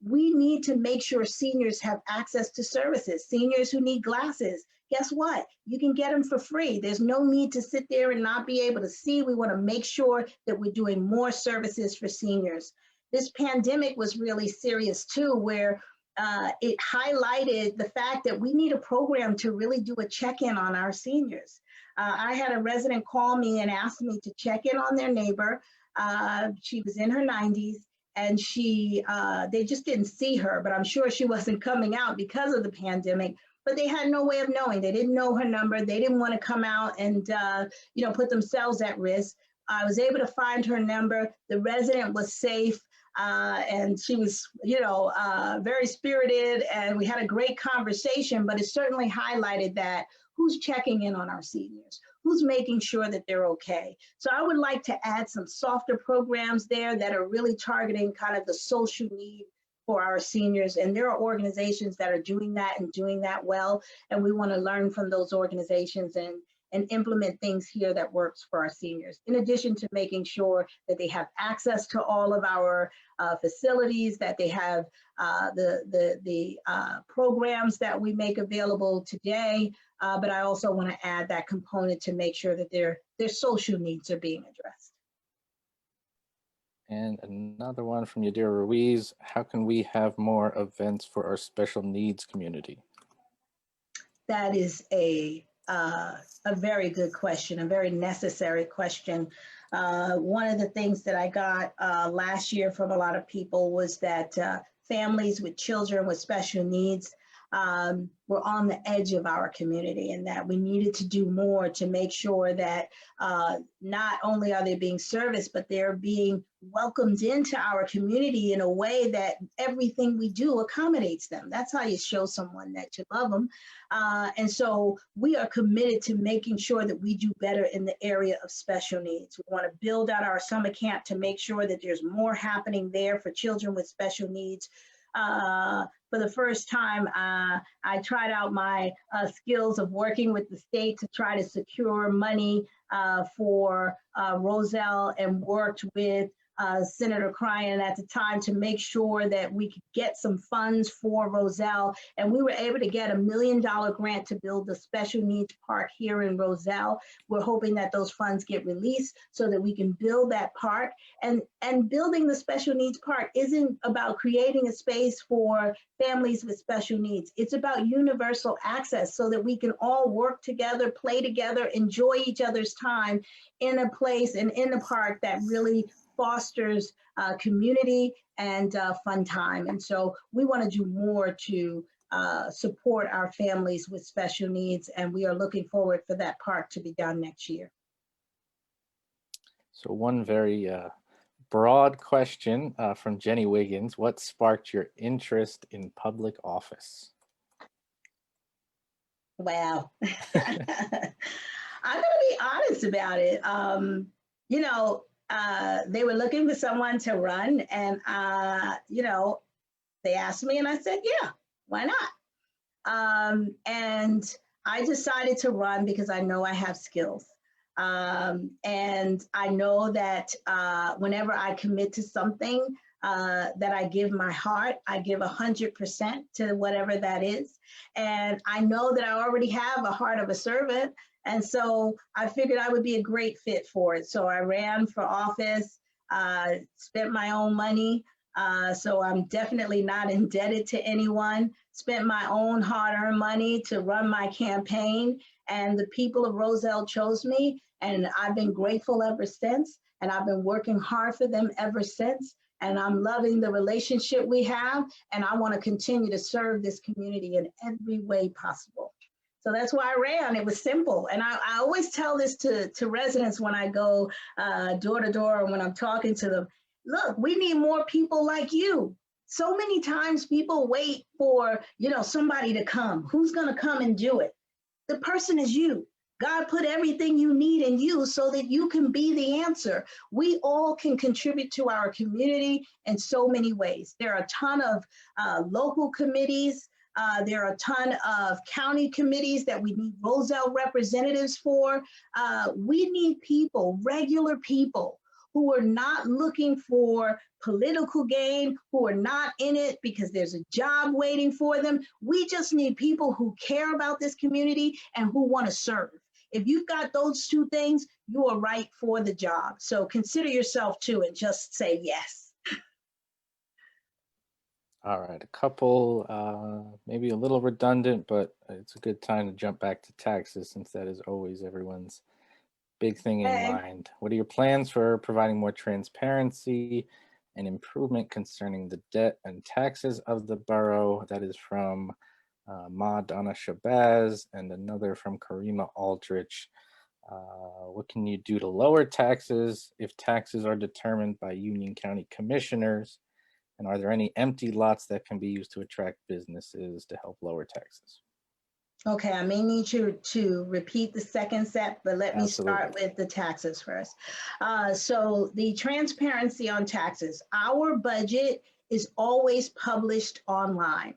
A: We need to make sure seniors have access to services. Seniors who need glasses, guess what? You can get them for free. There's no need to sit there and not be able to see. We want to make sure that we're doing more services for seniors. This pandemic was really serious too, where it highlighted the fact that we need a program to really do a check-in on our seniors. I had a resident call me and ask me to check in on their neighbor. She was in her 90s and they just didn't see her, but I'm sure she wasn't coming out because of the pandemic, but they had no way of knowing. They didn't know her number. They didn't want to come out and put themselves at risk. I was able to find her number. The resident was safe. And she was, very spirited, and we had a great conversation, but it certainly highlighted that who's checking in on our seniors, who's making sure that they're okay. So I would like to add some softer programs there that are really targeting kind of the social need for our seniors. And there are organizations that are doing that and doing that well. And we want to learn from those organizations and implement things here that works for our seniors, in addition to making sure that they have access to all of our facilities, that they have the programs that we make available today. But I also want to add that component to make sure that their social needs are being addressed.
B: And another one from Yadira Ruiz: how can we have more events for our special needs community?
A: That is a very good question, a very necessary question. One of the things that I got last year from a lot of people was that families with children with special needs were on the edge of our community, and that we needed to do more to make sure that not only are they being serviced, but they're being welcomed into our community in a way that everything we do accommodates them. That's how you show someone that you love them. And so we are committed to making sure that we do better in the area of special needs. We want to build out our summer camp to make sure that there's more happening there for children with special needs. For the first time, I tried out my skills of working with the state to try to secure money for Roselle, and worked with Senator Cryan at the time to make sure that we could get some funds for Roselle. And we were able to get $1 million grant to build the special needs park here in Roselle. We're hoping that those funds get released so that we can build that park. And building the special needs park isn't about creating a space for families with special needs. It's about universal access so that we can all work together, play together, enjoy each other's time in a place and in a park that really fosters community and fun time. And so we want to do more to support our families with special needs, and we are looking forward for that park to be done next year.
B: So one very broad question from Jenny Wiggins: what sparked your interest in public office?
A: Wow. I'm gonna be honest about it. They were looking for someone to run, and they asked me, and I said, yeah, why not? And I decided to run because I know I have skills. And I know that whenever I commit to something, that I give my heart, I give 100% to whatever that is. And I know that I already have a heart of a servant. And so I figured I would be a great fit for it. So I ran for office, spent my own money. So I'm definitely not indebted to anyone. Spent my own hard-earned money to run my campaign, and the people of Roselle chose me, and I've been grateful ever since. And I've been working hard for them ever since. And I'm loving the relationship we have, and I want to continue to serve this community in every way possible. So that's why I ran. It was simple. And I always tell this to residents when I go door to door and when I'm talking to them. Look, we need more people like you. So many times people wait for, somebody to come. Who's going to come and do it? The person is you. God put everything you need in you so that you can be the answer. We all can contribute to our community in so many ways. There are a ton of local committees. There are a ton of county committees that we need Roselle representatives for. We need people, regular people, who are not looking for political gain, who are not in it because there's a job waiting for them. We just need people who care about this community and who want to serve. If you've got those two things, you are right for the job. So consider yourself too and just say yes.
B: All right, a couple, maybe a little redundant, but it's a good time to jump back to taxes since that is always everyone's big thing in mind. What are your plans for providing more transparency and improvement concerning the debt and taxes of the borough? That is from Ma Donna Shabazz and another from Karima Aldrich. What can you do to lower taxes if taxes are determined by Union County commissioners? And are there any empty lots that can be used to attract businesses to help lower taxes?
A: Okay, I may need you to repeat the second set, but let me start with the taxes first. So the transparency on taxes, our budget is always published online.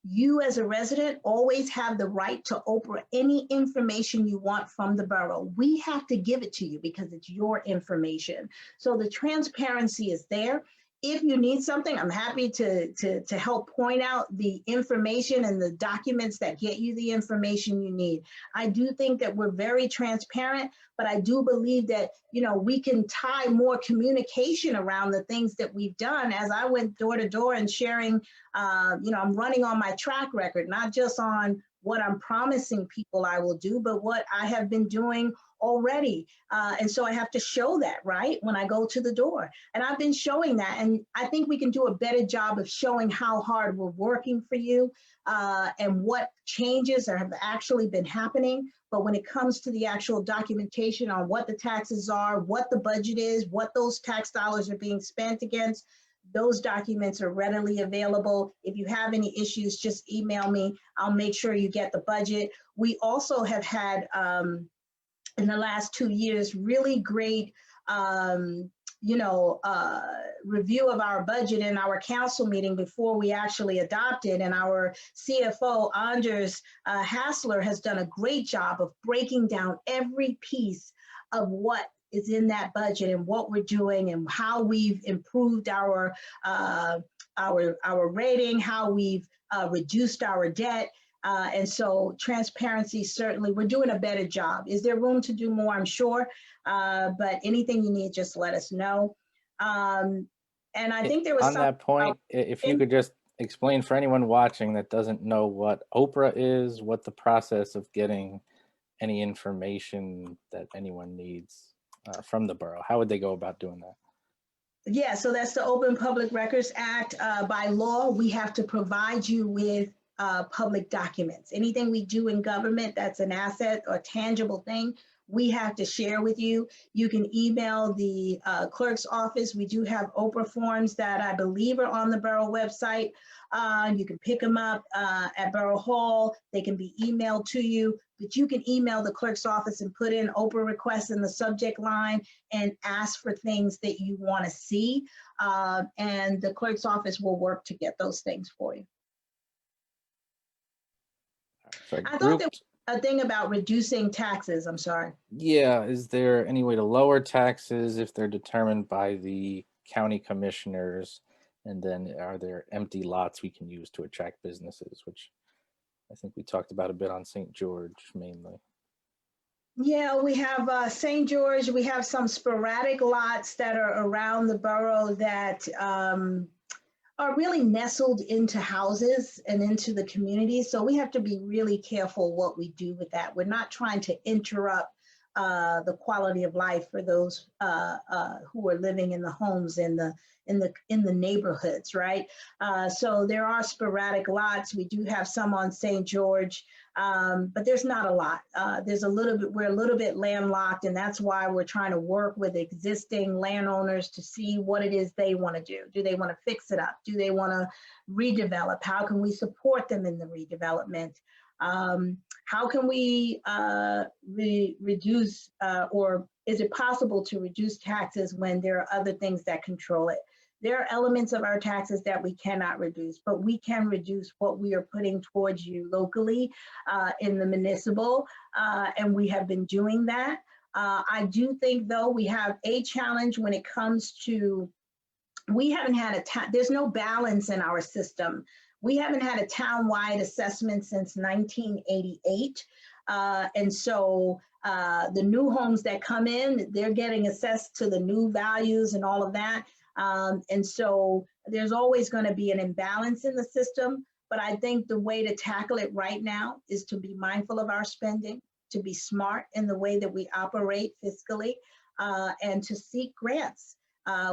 A: You as a resident always have the right to open any information you want from the borough. We have to give it to you because it's your information. So the transparency is there. If you need something, I'm happy to help point out the information and the documents that get you the information you need. I do think that we're very transparent, but I do believe that, we can tie more communication around the things that we've done. As I went door to door and sharing, I'm running on my track record, not just on what I'm promising people I will do, but what I have been doing already. And so I have to show that, right, when I go to the door. And I've been showing that. And I think we can do a better job of showing how hard we're working for you and what changes have actually been happening. But when it comes to the actual documentation on what the taxes are, what the budget is, what those tax dollars are being spent against, those documents are readily available. If you have any issues, just email me. I'll make sure you get the budget. We also have had, in the last 2 years, really great, review of our budget in our council meeting before we actually adopted. And our CFO, Anders Hassler, has done a great job of breaking down every piece of what is in that budget and what we're doing and how we've improved our rating, how we've reduced our debt. And so transparency, certainly, we're doing a better job. Is there room to do more? I'm sure. But anything you need, just let us know. And I think there was
B: on that point, if you could just explain for anyone watching that doesn't know what Oprah is, what the process of getting any information that anyone needs from the borough, how would they go about doing that?
A: Yeah, so that's the Open Public Records Act. By law, we have to provide you with public documents. Anything we do in government that's an asset or tangible thing, we have to share with you. You can email the clerk's office. We do have Oprah forms that I believe are on the borough website. You can pick them up at Borough Hall. They can be emailed to you, but you can email the clerk's office and put in Oprah requests in the subject line and ask for things that you want to see. And the clerk's office will work to get those things for you.
B: So
A: I thought there was a thing about reducing taxes. I'm sorry.
B: Yeah, is there any way to lower taxes if they're determined by the county commissioners? And then are there empty lots we can use to attract businesses, which I think we talked about a bit on St. George mainly.
A: Yeah, we have St. George. We have some sporadic lots that are around the borough that are really nestled into houses and into the community. So we have to be really careful what we do with that. We're not trying to interrupt the quality of life for those who are living in the homes in the neighborhoods, right? So there are sporadic lots. We do have some on St. George, but there's not a lot. There's a little bit. We're a little bit landlocked, and that's why we're trying to work with existing landowners to see what it is they want to do. Do they want to fix it up? Do they want to redevelop? How can we support them in the redevelopment? How can we reduce, or is it possible to reduce taxes when there are other things that control it? There are elements of our taxes that we cannot reduce, but we can reduce what we are putting towards you locally in the municipal, and we have been doing that. I do think, though, we have a challenge when it comes to, we haven't had there's no balance in our system. We haven't had a town-wide assessment since 1988. And so the new homes that come in, they're getting assessed to the new values and all of that. And so there's always going to be an imbalance in the system. But I think the way to tackle it right now is to be mindful of our spending, to be smart in the way that we operate fiscally, and to seek grants.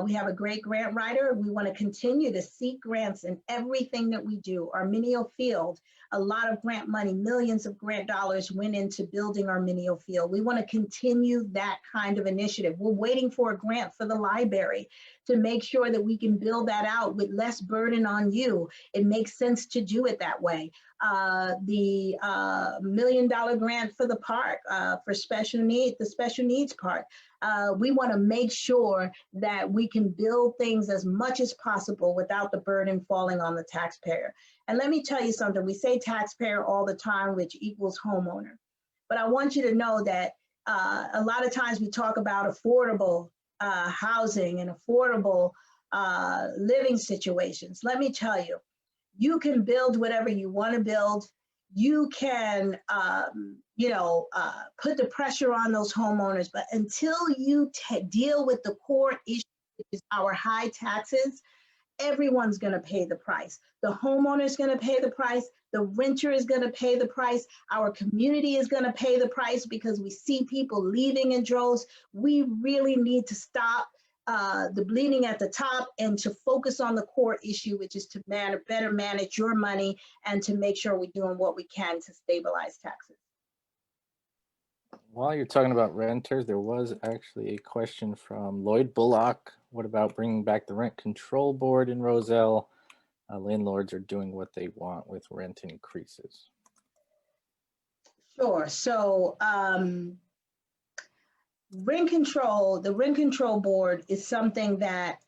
A: We have a great grant writer. We want to continue to seek grants in everything that we do. Arminio Field, a lot of grant money, millions of grant dollars went into building Arminio Field. We want to continue that kind of initiative. We're waiting for a grant for the library to make sure that we can build that out with less burden on you. It makes sense to do it that way. The $1 million grant for the park, for special needs, the special needs park. We want to make sure that we can build things as much as possible without the burden falling on the taxpayer. And let me tell you something, we say taxpayer all the time, which equals homeowner. But I want you to know that a lot of times we talk about affordable housing and affordable living situations. Let me tell you, you can build whatever you want to build. You can, put the pressure on those homeowners, but until you deal with the core issue, which is our high taxes, everyone's going to pay the price. The homeowner is going to pay the price. The renter is going to pay the price. Our community is going to pay the price because we see people leaving in droves. We really need to stop the bleeding at the top and to focus on the core issue, which is to better manage your money and to make sure we're doing what we can to stabilize taxes.
B: While you're talking about renters, there was actually a question from Lloyd Bullock. What about bringing back the rent control board in Roselle? Landlords are doing what they want with rent increases.
A: Sure. So the rent control board is something that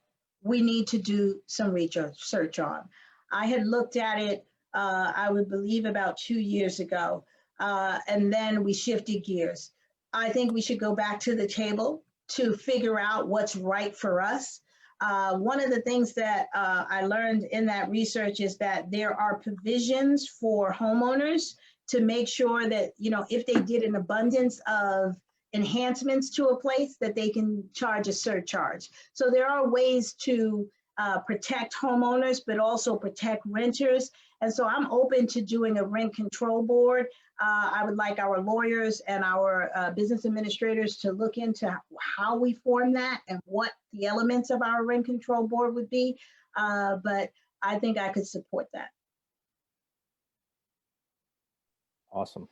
A: we need to do some research on. I had looked at it, I would believe about 2 years ago, and then we shifted gears. I think we should go back to the table to figure out what's right for us. One of the things that I learned in that research is that there are provisions for homeowners to make sure that, if they did an abundance of enhancements to a place, that they can charge a surcharge. So there are ways to protect homeowners, but also protect renters. And so I'm open to doing a rent control board. I would like our lawyers and our business administrators to look into how we form that and what the elements of our rent control board would be. But I think I could support that.
B: Awesome.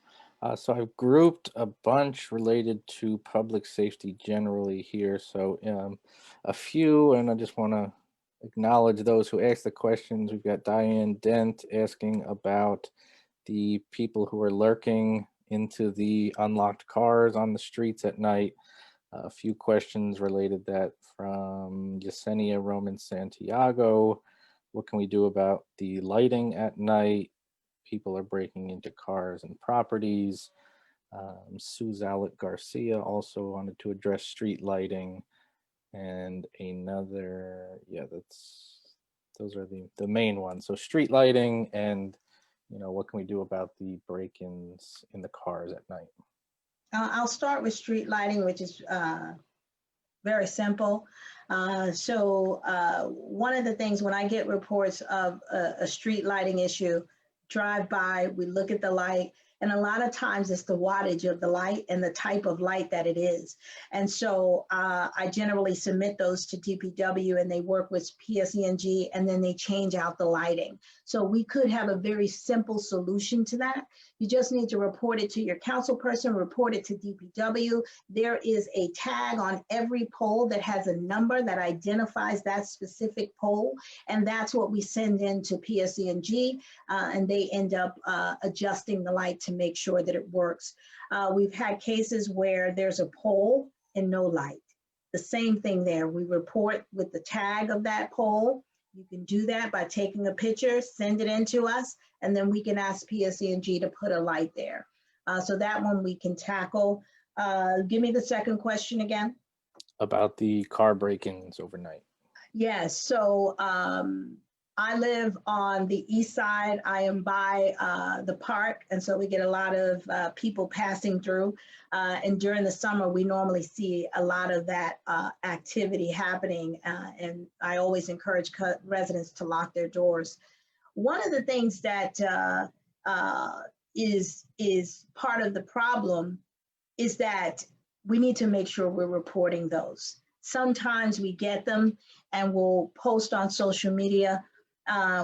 B: So I've grouped a bunch related to public safety generally here. So a few, and I just want to acknowledge those who asked the questions. We've got Diane Dent asking about the people who are lurking into the unlocked cars on the streets at night. A few questions related that from Yesenia Roman Santiago. What can we do about the lighting at night? People are breaking into cars and properties. Sue Zalet Garcia also wanted to address street lighting. And another, those are the main ones. So street lighting and, what can we do about the break-ins in the cars at night?
A: I'll start with street lighting, which is very simple. One of the things when I get reports of a street lighting issue, drive by, we look at the light, and a lot of times it's the wattage of the light and the type of light that it is. And so I generally submit those to DPW and they work with PSENG and then they change out the lighting. So we could have a very simple solution to that. You just need to report it to your council person, report it to DPW. There is a tag on every pole that has a number that identifies that specific pole, and that's what we send in to PSENG, and they end up adjusting the light to make sure that it works. We've had cases where there's a pole and no light. The same thing there. We report with the tag of that pole. You can do that by taking a picture, send it in to us, and then we can ask PSENG to put a light there. So that one we can tackle. Give me the second question again.
B: About the car break-ins overnight.
A: Yes, so I live on the east side. I am by the park, and so we get a lot of people passing through. And during the summer, we normally see a lot of that activity happening. And I always encourage residents to lock their doors. One of the things that is part of the problem is that we need to make sure we're reporting those. Sometimes we get them and we'll post on social media.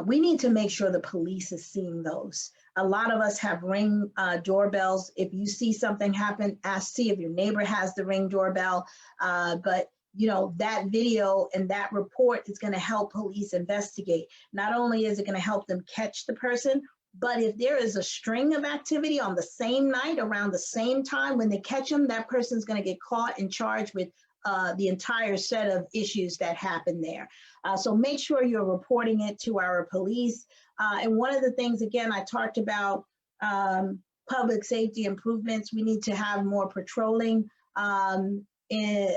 A: We need to make sure the police is seeing those. A lot of us have Ring doorbells. If you see something happen, see if your neighbor has the Ring doorbell. But you know, that video and that report is going to help police investigate. Not only is it going to help them catch the person, but if there is a string of activity on the same night around the same time, when they catch them, that person's going to get caught and charged with the entire set of issues that happen there. So make sure you're reporting it to our police. And one of the things, again, I talked about public safety improvements. We need to have more patrolling in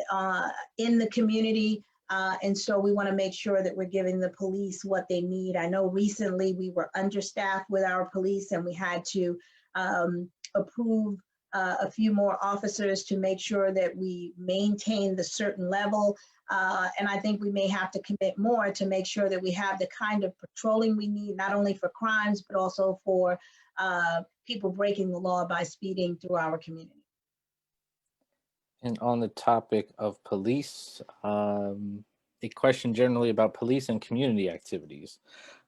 A: the community. And so we want to make sure that we're giving the police what they need. I know recently we were understaffed with our police and we had to approve a few more officers to make sure that we maintain the certain level. And I think we may have to commit more to make sure that we have the kind of patrolling we need, not only for crimes, but also for people breaking the law by speeding through our community.
B: And on the topic of police, a question generally about police and community activities.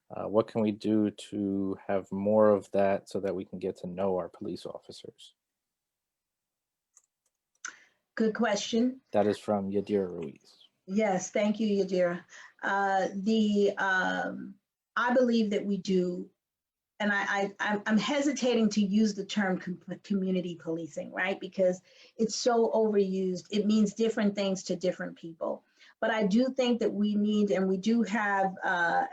B: What can we do to have more of that so that we can get to know our police officers?
A: Good question.
B: That is from Yadira Ruiz.
A: Yes, thank you, Yadira. I believe that we do, and I'm hesitating to use the term community policing, right? Because it's so overused. It means different things to different people. But I do think that we need, and we do have,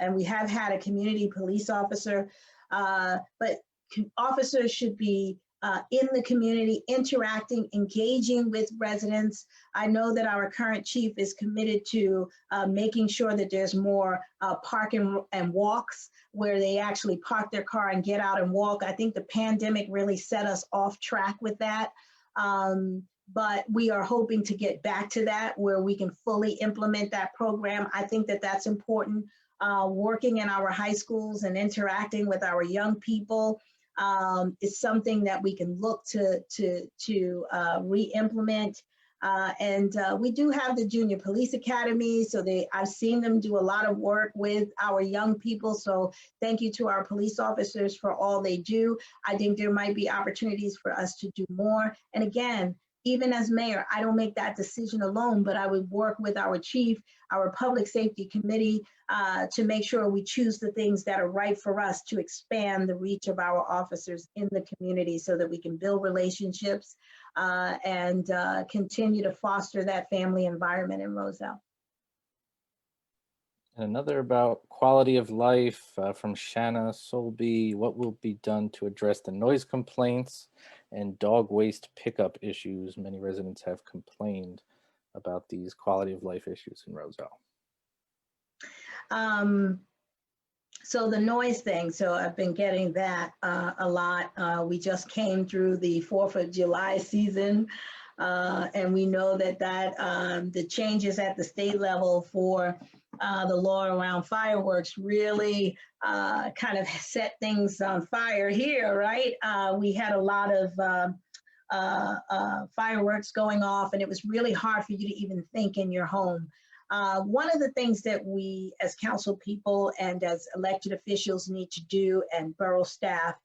A: and we have had a community police officer, but officers should be in the community, interacting, engaging with residents. I know that our current chief is committed to making sure that there's more parking and walks where they actually park their car and get out and walk. I think the pandemic really set us off track with that. But we are hoping to get back to that where we can fully implement that program. I think that that's important. Working in our high schools and interacting with our young people is something that we can look to re-implement. And we do have the Junior Police Academy, so I've seen them do a lot of work with our young people. So thank you to our police officers for all they do. I think there might be opportunities for us to do more. And again, even as mayor, I don't make that decision alone, but I would work with our chief, our public safety committee, to make sure we choose the things that are right for us to expand the reach of our officers in the community so that we can build relationships and continue to foster that family environment in Roselle.
B: And another about quality of life from Shanna Solby. What will be done to address the noise complaints and dog waste pickup issues? Many residents have complained about these quality of life issues in Roselle.
A: So the noise thing, so I've been getting that a lot. We just came through the 4th of July season, and we know that the changes at the state level for the law around fireworks really kind of set things on fire here, right? We had a lot of fireworks going off, and it was really hard for you to even think in your home. One of the things that we as council people and as elected officials need to do, and borough staff,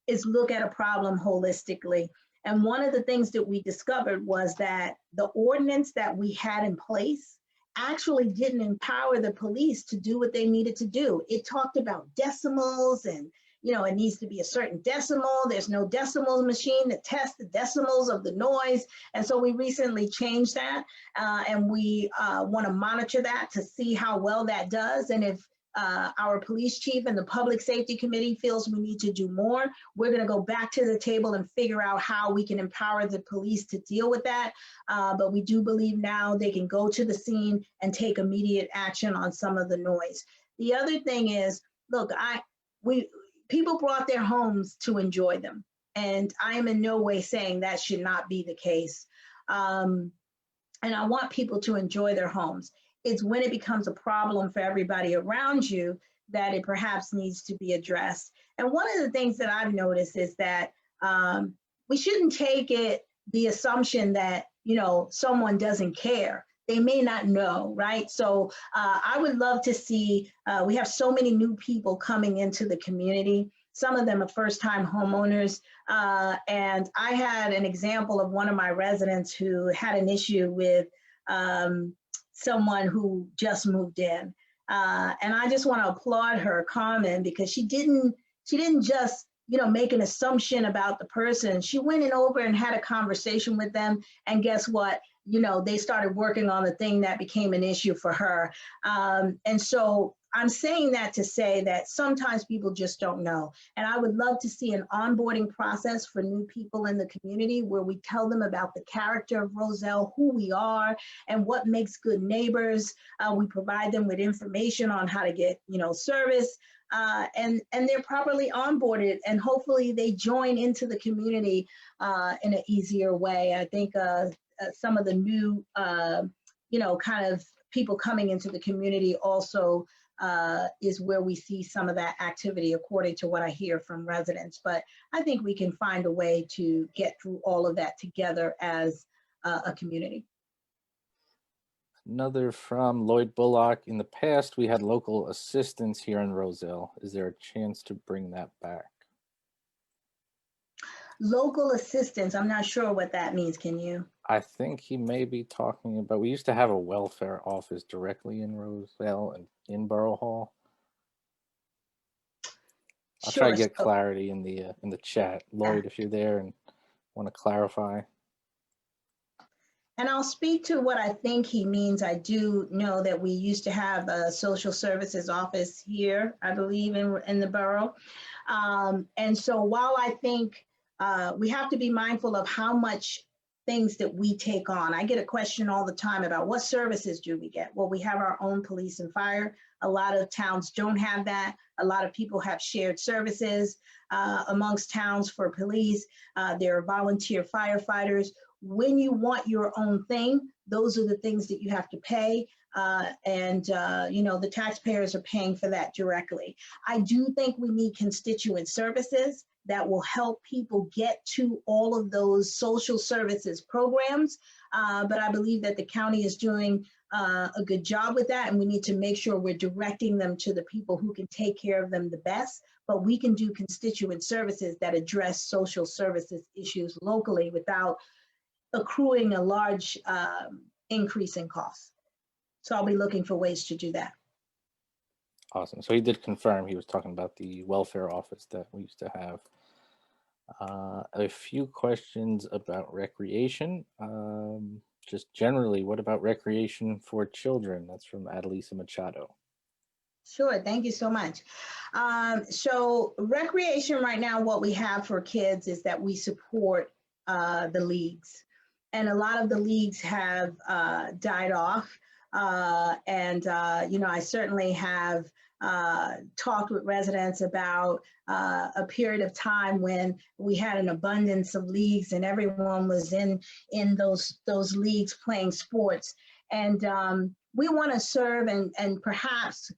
A: is look at a problem holistically. And one of the things that we discovered was that the ordinance that we had in place actually didn't empower the police to do what they needed to do. It talked about decimals and, you know, it needs to be a certain decimal. There's no decimal machine to test the decimals of the noise. And so we recently changed that, and we want to monitor that to see how well that does. And if our police chief and the public safety committee feels we need to do more, we're going to go back to the table and figure out how we can empower the police to deal with that. But we do believe now they can go to the scene and take immediate action on some of the noise. The other thing is, look, people brought their homes to enjoy them, and I am in no way saying that should not be the case. And I want people to enjoy their homes. It's when it becomes a problem for everybody around you that it perhaps needs to be addressed. And one of the things that I've noticed is that we shouldn't take it the assumption that, you know, someone doesn't care. They may not know, right? So I would love to see, we have so many new people coming into the community. Some of them are first-time homeowners. And I had an example of one of my residents who had an issue with someone who just moved in. And I just want to applaud her, Carmen, because she didn't just, you know, make an assumption about the person. She went in over and had a conversation with them. And guess what? You know, they started working on the thing that became an issue for her. And so I'm saying that to say that sometimes people just don't know. And I would love to see an onboarding process for new people in the community where we tell them about the character of Roselle, who we are, and what makes good neighbors. We provide them with information on how to get, you know, service, and they're properly onboarded, and hopefully they join into the community in an easier way. I think some of the new, you know, kind of people coming into the community also is where we see some of that activity, according to what I hear from residents. But I think we can find a way to get through all of that together as a community.
B: Another from Lloyd Bullock. In the past, we had local assistance here in Roselle. Is there a chance to bring that back?
A: Local assistance, I'm not sure what that means. Can you?
B: I think he may be talking about, we used to have a welfare office directly in Roselle and in Borough Hall. I'll try to get clarity in the chat. Lloyd, if you're there and want to clarify.
A: And I'll speak to what I think he means. I do know that we used to have a social services office here, I believe, in the borough. And so while I think we have to be mindful of how much things that we take on. I get a question all the time about what services do we get? Well, we have our own police and fire. A lot of towns don't have that. A lot of people have shared services amongst towns for police. There are volunteer firefighters. When you want your own thing, those are the things that you have to pay. You know, the taxpayers are paying for that directly. I do think we need constituent services that will help people get to all of those social services programs. But I believe that the county is doing a good job with that, and we need to make sure we're directing them to the people who can take care of them the best. But we can do constituent services that address social services issues locally without accruing a large increase in costs. So I'll be looking for ways to do that.
B: Awesome. So he did confirm he was talking about the welfare office that we used to have. A few questions about recreation. Just generally, what about recreation for children? That's from Adelisa Machado.
A: Sure, thank you so much. So recreation right now, what we have for kids is that we support the leagues. And a lot of the leagues have died off. You know, I certainly have talked with residents about a period of time when we had an abundance of leagues and everyone was in those leagues playing sports. And we want to serve and perhaps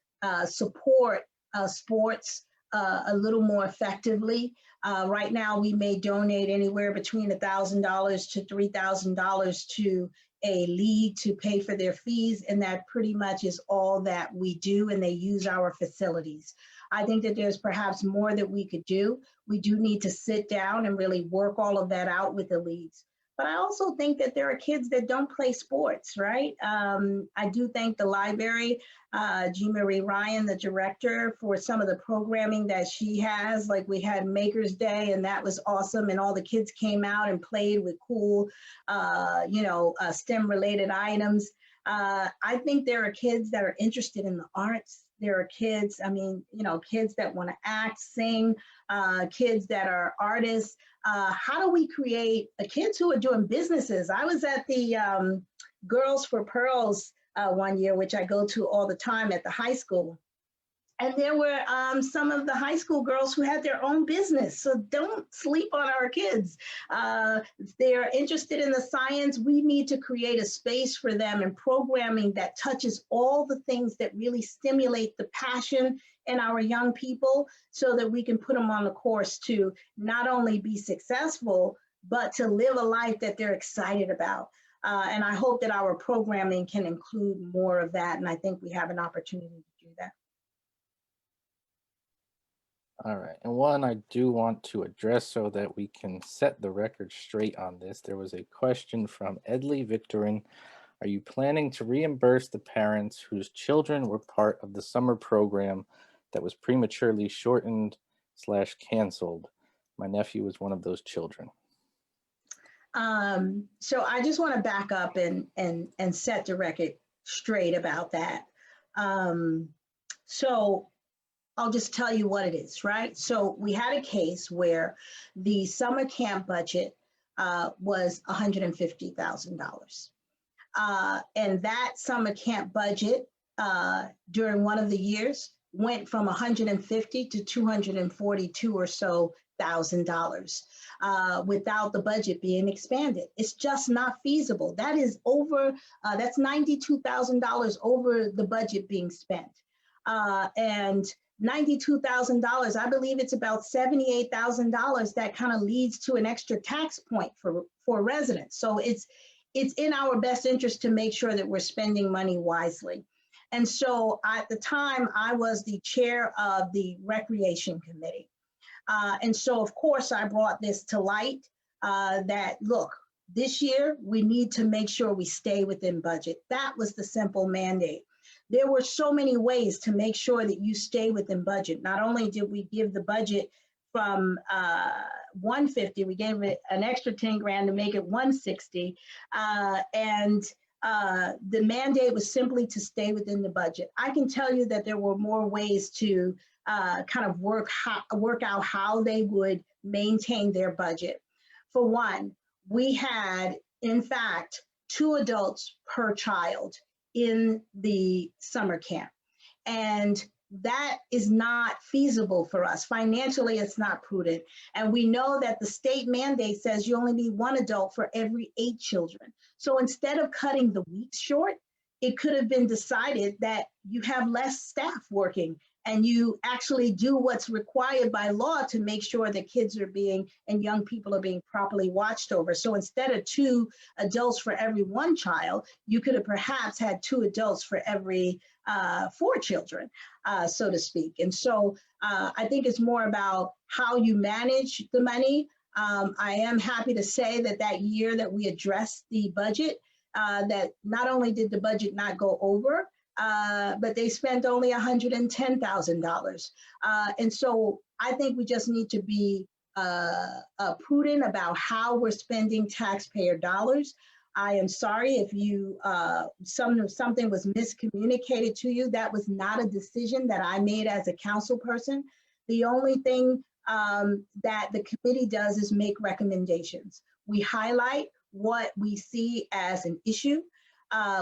A: support sports a little more effectively. Right now, we may donate anywhere between $1,000 to $3,000 to a league to pay for their fees, and that pretty much is all that we do, and they use our facilities. I think that there's perhaps more that we could do. We do need to sit down and really work all of that out with the leagues. But I also think that there are kids that don't play sports, right? I do thank the library, Jean Marie Ryan, the director, for some of the programming that she has. Like we had Maker's Day, and that was awesome. And all the kids came out and played with cool, STEM-related items. I think there are kids that are interested in the arts. There are kids, kids that want to act, sing, kids that are artists. How do we create kids who are doing businesses? I was at the Girls for Pearls one year, which I go to all the time at the high school. And there were some of the high school girls who had their own business. So don't sleep on our kids. They're interested in the science. We need to create a space for them and programming that touches all the things that really stimulate the passion in our young people so that we can put them on the course to not only be successful, but to live a life that they're excited about. And I hope that our programming can include more of that. And I think we have an opportunity to do that.
B: All right, and one I do want to address so that we can set the record straight on this. There was a question from Edley Victorin. Are you planning to reimburse the parents whose children were part of the summer program that was prematurely shortened/canceled? My nephew was one of those children.
A: So I just want to back up and set the record straight about that. So I'll just tell you what it is, right? So we had a case where the summer camp budget was $150,000. And that summer camp budget during one of the years went from 150 to 242 or so $1,000 without the budget being expanded. It's just not feasible. That is over, that's $92,000 over the budget being spent. And $92,000, I believe it's about $78,000 that kind of leads to an extra tax point for residents. So it's in our best interest to make sure that we're spending money wisely. And so at the time, I was the chair of the Recreation Committee. And so, of course, I brought this to light that, look, this year, we need to make sure we stay within budget. That was the simple mandate. There were so many ways to make sure that you stay within budget. Not only did we give the budget from 150, we gave it an extra 10 grand to make it 160. And the mandate was simply to stay within the budget. I can tell you that there were more ways to kind of work out how they would maintain their budget. For one, we had, in fact, 2 adults per child in the summer camp. And that is not feasible for us. Financially, it's not prudent. And we know that the state mandate says you only need 1 adult for every 8 children. So instead of cutting the weeks short, it could have been decided that you have less staff working and you actually do what's required by law to make sure that kids are being and young people are being properly watched over. So instead of 2 adults for every 1 child, you could have perhaps had 2 adults for every 4 children, so to speak. And so I think it's more about how you manage the money. I am happy to say that that year that we addressed the budget, that not only did the budget not go over, but they spent only $110,000. And so I think we just need to be prudent about how we're spending taxpayer dollars. I am sorry if you something was miscommunicated to you. That was not a decision that I made as a council person. The only thing that the committee does is make recommendations. We highlight what we see as an issue.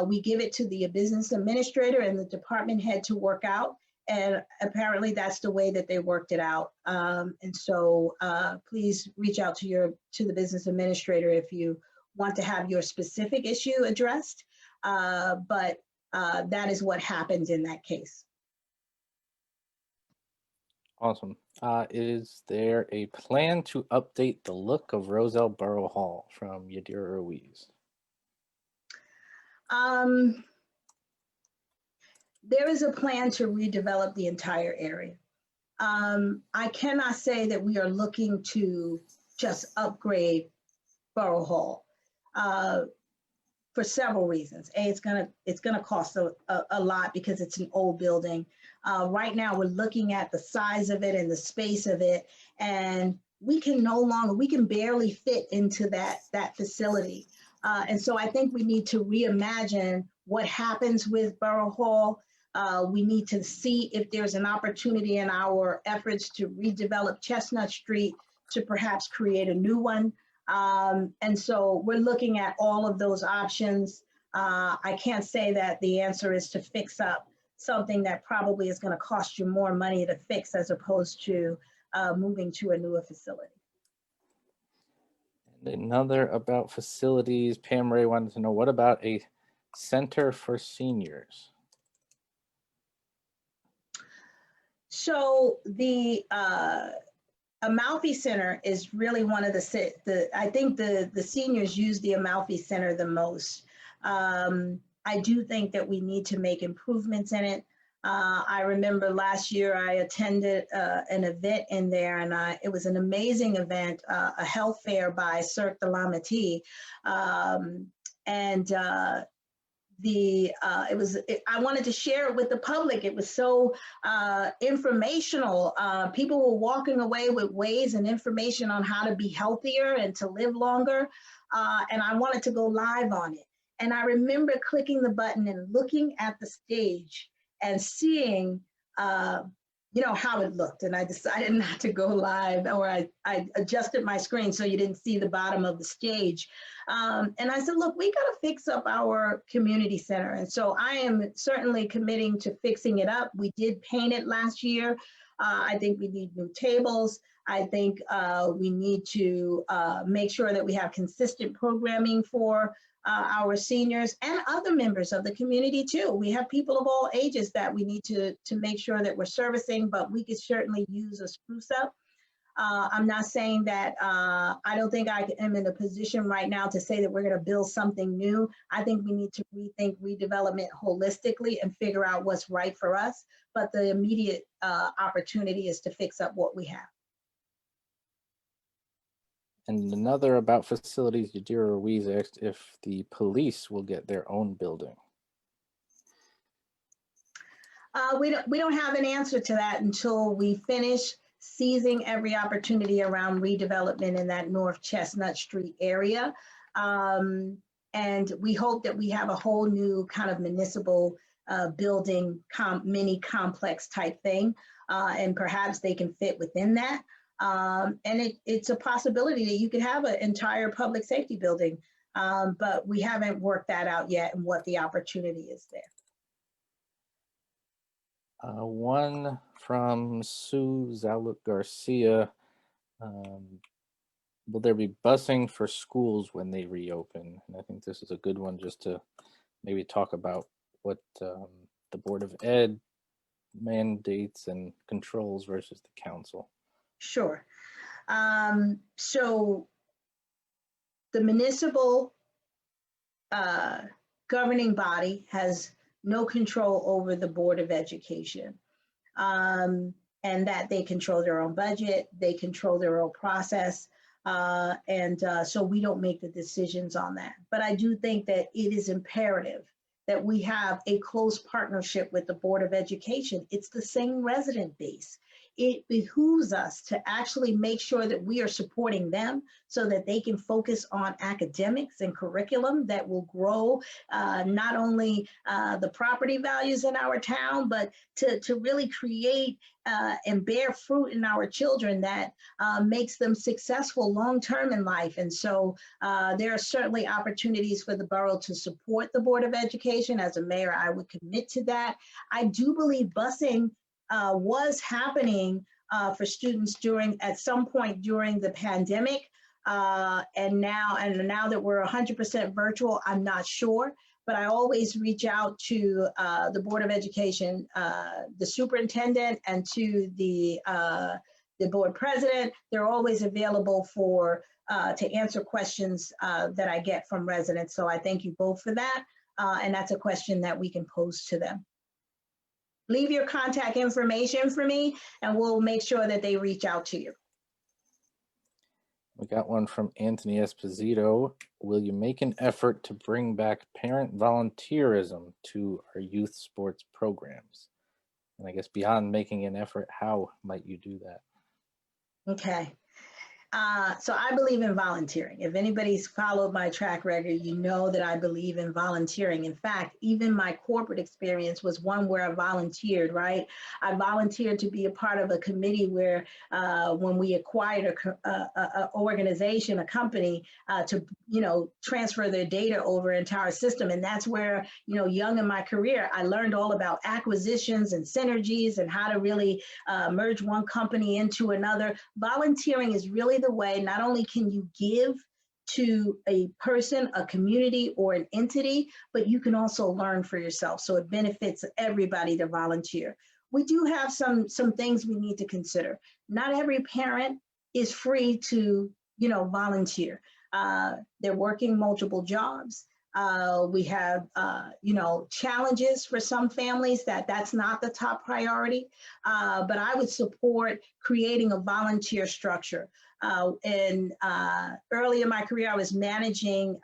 A: We give it to the business administrator and the department head to work out. and apparently that's the way that they worked it out. And so please reach out to the business administrator if you want to have your specific issue addressed. But that is what happened in that case.
B: Awesome. Is there a plan to update the look of Roselle Borough Hall from Yadira Ruiz?
A: There is a plan to redevelop the entire area. I cannot say that we are looking to just upgrade Borough Hall for several reasons. A, it's gonna cost a lot because it's an old building. Right now, we're looking at the size of it and the space of it, and we can barely fit into that facility. And so I think we need to reimagine what happens with Borough Hall. We need to see if there's an opportunity in our efforts to redevelop Chestnut Street to perhaps create a new one. And so we're looking at all of those options. I can't say that the answer is to fix up something that probably is going to cost you more money to fix as opposed to moving to a newer facility.
B: And another about facilities, Pam Ray wanted to know, what about a center for seniors?
A: So the Amalfi Center is really one of I think the seniors use the Amalfi Center the most. I do think that we need to make improvements in it. I remember last year I attended an event in there, and it was an amazing event, a health fair by Cirque de la Métis. I wanted to share it with the public. It was so informational. People were walking away with ways and information on how to be healthier and to live longer. And I wanted to go live on it. And I remember clicking the button and looking at the stage and seeing, how it looked. And I decided not to go live, or I adjusted my screen so you didn't see the bottom of the stage. And I said, look, we got to fix up our community center. And so I am certainly committing to fixing it up. We did paint it last year. I think we need new tables. I think we need to make sure that we have consistent programming for our seniors and other members of the community too. We have people of all ages that we need to make sure that we're servicing, but we could certainly use a spruce up. I'm not saying that I don't think I am in a position right now to say that we're going to build something new. I think we need to rethink redevelopment holistically and figure out what's right for us. But the immediate opportunity is to fix up what we have.
B: And another about facilities, Yadira Ruiz asked if the police will get their own building.
A: We don't have an answer to that until we finish seizing every opportunity around redevelopment in that North Chestnut Street area. And we hope that we have a whole new kind of municipal building, mini complex type thing. And perhaps they can fit within that. And it's a possibility that you could have an entire public safety building, but we haven't worked that out yet and what the opportunity is there.
B: One from Sue Zaluk Garcia. Will there be busing for schools when they reopen? And I think this is a good one just to maybe talk about what the Board of Ed mandates and controls versus the council.
A: Sure. So the municipal governing body has no control over the Board of Education, and that they control their own budget, they control their own process, and so we don't make the decisions on that. But I do think that it is imperative that we have a close partnership with the Board of Education. It's the same resident base. It behooves us to actually make sure that we are supporting them so that they can focus on academics and curriculum that will grow not only the property values in our town, but to really create and bear fruit in our children that makes them successful long-term in life. And so there are certainly opportunities for the borough to support the Board of Education. As a mayor, I would commit to that. I do believe busing was happening for students at some point during the pandemic. And now that we're 100% virtual, I'm not sure, but I always reach out to the Board of Education, the superintendent, and to the board president. They're always available to answer questions that I get from residents. So I thank you both for that. And that's a question that we can pose to them. Leave your contact information for me, and we'll make sure that they reach out to you.
B: We got one from Anthony Esposito. Will you make an effort to bring back parent volunteerism to our youth sports programs? And I guess beyond making an effort, how might you do that?
A: Okay. So I believe in volunteering. If anybody's followed my track record, you know that I believe in volunteering. In fact, even my corporate experience was one where I volunteered, right? I volunteered to be a part of a committee where when we acquired a organization, a company, to, transfer their data over into our system. And that's where, young in my career, I learned all about acquisitions and synergies and how to really merge one company into another. Volunteering is really the way. Not only can you give to a person, a community, or an entity, but you can also learn for yourself. So it benefits everybody to volunteer. We do have some things we need to consider. Not every parent is free to, volunteer. They're working multiple jobs. We have, challenges for some families that's not the top priority, but I would support creating a volunteer structure. And early in my career, I was managing,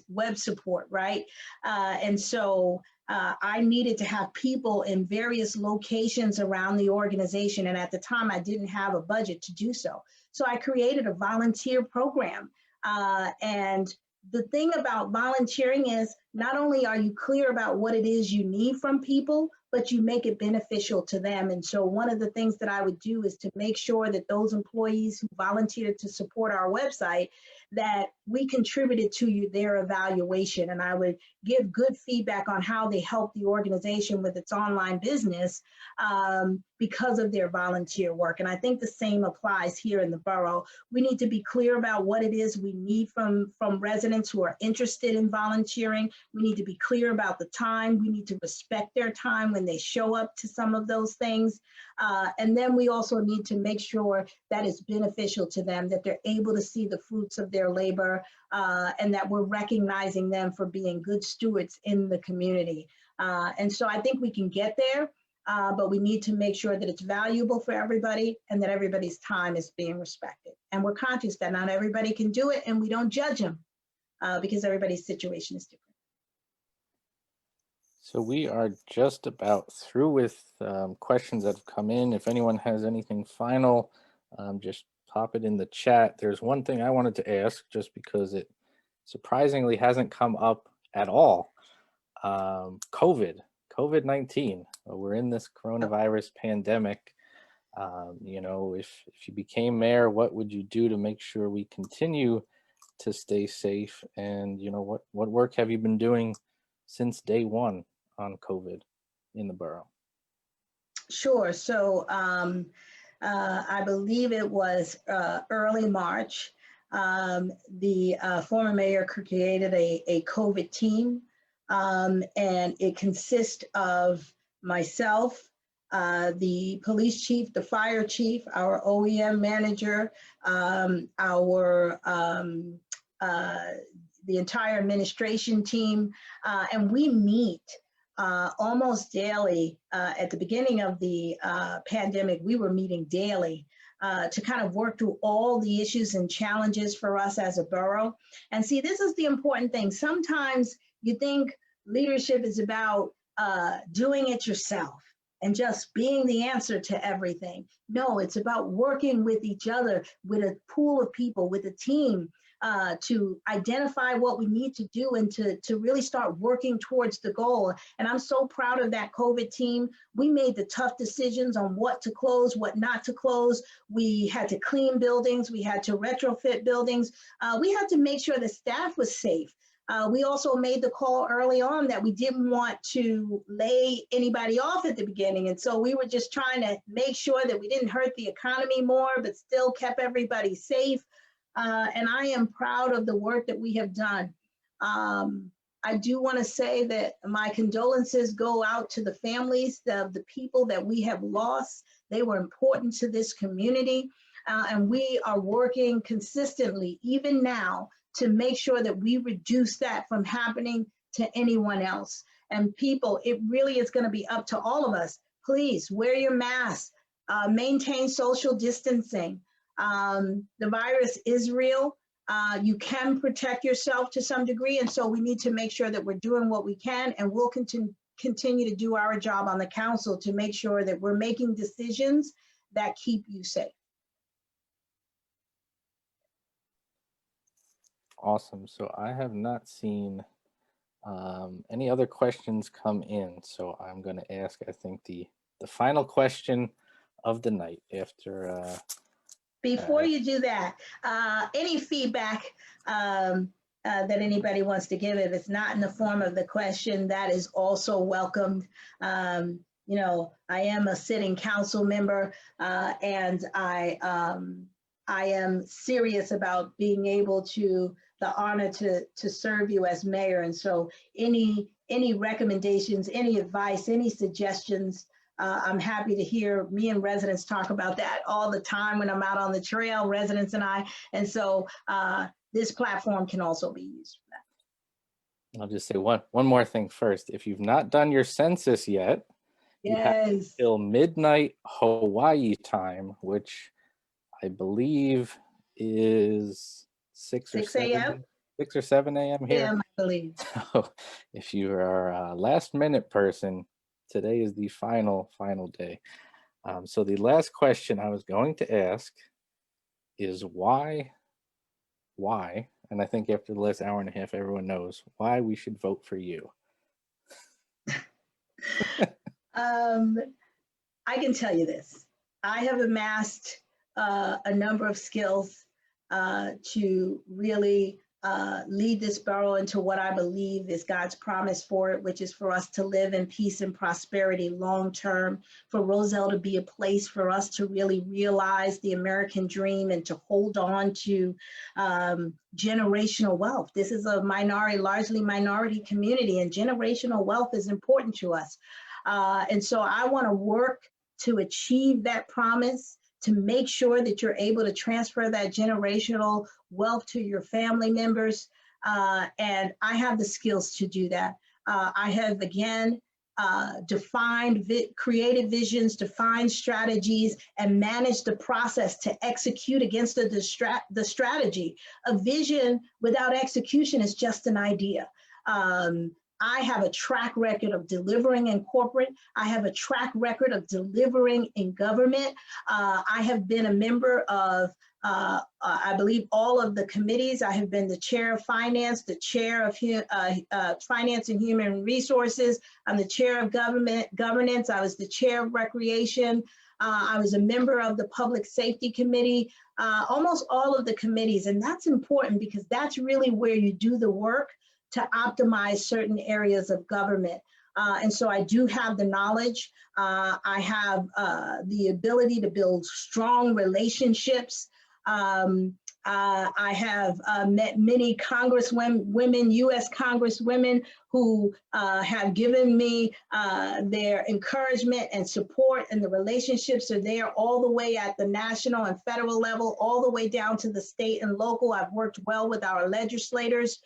A: web support, right? And so I needed to have people in various locations around the organization. And at the time, I didn't have a budget to do so. So I created a volunteer program. And the thing about volunteering is not only are you clear about what it is you need from people, but you make it beneficial to them. And so one of the things that I would do is to make sure that those employees who volunteered to support our website, that we contributed to their evaluation. And I would give good feedback on how they helped the organization with its online business because of their volunteer work. And I think the same applies here in the borough. We need to be clear about what it is we need from residents who are interested in volunteering. We need to be clear about the time. We need to respect their time when they show up to some of those things. And then we also need to make sure that it's beneficial to them, that they're able to see the fruits of their labor, and that we're recognizing them for being good stewards in the community. And so I think we can get there, but we need to make sure that it's valuable for everybody and that everybody's time is being respected. And we're conscious that not everybody can do it, and we don't judge them because everybody's situation is different.
B: So we are just about through with questions that have come in. If anyone has anything final, just pop it in the chat. There's one thing I wanted to ask, just because it surprisingly hasn't come up at all. COVID-19. We're in this coronavirus pandemic. If you became mayor, what would you do to make sure we continue to stay safe? And what work have you been doing since day one on COVID in the borough?
A: Sure. So I believe it was early March. The former mayor created a COVID team, and it consists of myself, the police chief, the fire chief, our OEM manager, the entire administration team, and we meet almost daily. At the beginning of the pandemic, we were meeting daily to kind of work through all the issues and challenges for us as a borough. And see, this is the important thing. Sometimes you think leadership is about doing it yourself and just being the answer to everything. No, it's about working with each other, with a pool of people, with a team, to identify what we need to do and to really start working towards the goal. And I'm so proud of that COVID team. We made the tough decisions on what to close, what not to close. We had to clean buildings. We had to retrofit buildings. We had to make sure the staff was safe. We also made the call early on that we didn't want to lay anybody off at the beginning. And so we were just trying to make sure that we didn't hurt the economy more, but still kept everybody safe. And I am proud of the work that we have done. I do want to say that my condolences go out to the families of the people that we have lost. They were important to this community. And we are working consistently, even now, to make sure that we reduce that from happening to anyone else. And people, it really is going to be up to all of us. Please wear your mask, maintain social distancing. The virus is real. You can protect yourself to some degree. And so we need to make sure that we're doing what we can, and we'll continue to do our job on the council to make sure that we're making decisions that keep you safe.
B: Awesome. So I have not seen any other questions come in. So I'm going to ask, I think, the final question of the night after.
A: Before you do that, any feedback that anybody wants to give, if it's not in the form of the question, that is also welcomed. You know, I am a sitting council member, and I am serious about being able to the honor to serve you as mayor. And so any recommendations, any advice, any suggestions, I'm happy to hear. Me and residents talk about that all the time when I'm out on the trail, residents and I. And so this platform can also be used for that.
B: I'll just say one more thing first. If you've not done your census yet, you have till midnight Hawaii time, which I believe is 6 or 7 a.m. here.
A: Yeah, I believe.
B: So if you are a last minute person, today is the final day. So the last question I was going to ask is why, and I think after the last hour and a half, everyone knows why we should vote for you.
A: I can tell you this. I have amassed a number of skills to really lead this borough into what I believe is God's promise for it, which is for us to live in peace and prosperity long term, for Roselle to be a place for us to really realize the American dream and to hold on to generational wealth. This is a largely minority community, and generational wealth is important to us. And so I want to work to achieve that promise, to make sure that you're able to transfer that generational wealth to your family members. And I have the skills to do that. I have, again, defined creative visions, defined strategies, and managed the process to execute against the strategy. A vision without execution is just an idea. I have a track record of delivering in corporate. I have a track record of delivering in government. I have been a member of, I believe, all of the committees. I have been the chair of finance, the chair of finance and human resources. I'm the chair of governance. I was the chair of recreation. I was a member of the public safety committee, almost all of the committees. And that's important because that's really where you do the work to optimize certain areas of government. And so I do have the knowledge. I have the ability to build strong relationships. I have met many congresswomen, U.S. congresswomen who have given me their encouragement and support, and the relationships are there all the way at the national and federal level, all the way down to the state and local. I've worked well with our legislators.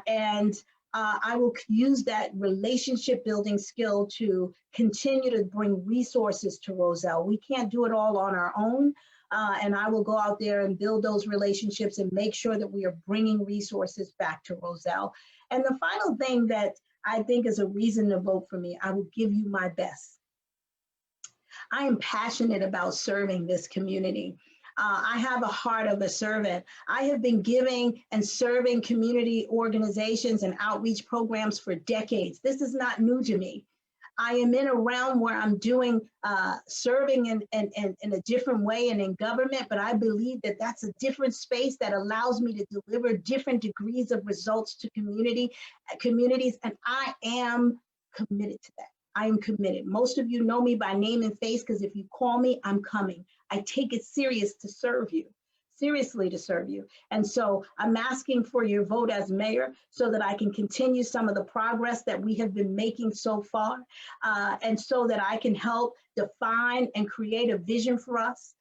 A: And I will use that relationship building skill to continue to bring resources to Roselle. We can't do it all on our own. And I will go out there and build those relationships and make sure that we are bringing resources back to Roselle. And the final thing that I think is a reason to vote for me, I will give you my best. I am passionate about serving this community. I have a heart of a servant. I have been giving and serving community organizations and outreach programs for decades. This is not new to me. I am in a realm where I'm doing serving in a different way and in government, but I believe that that's a different space that allows me to deliver different degrees of results to communities, and I am committed to that. I am committed. Most of you know me by name and face because if you call me, I'm coming. I take it serious to serve you, seriously to serve you. And so I'm asking for your vote as mayor so that I can continue some of the progress that we have been making so far, and so that I can help define and create a vision for us,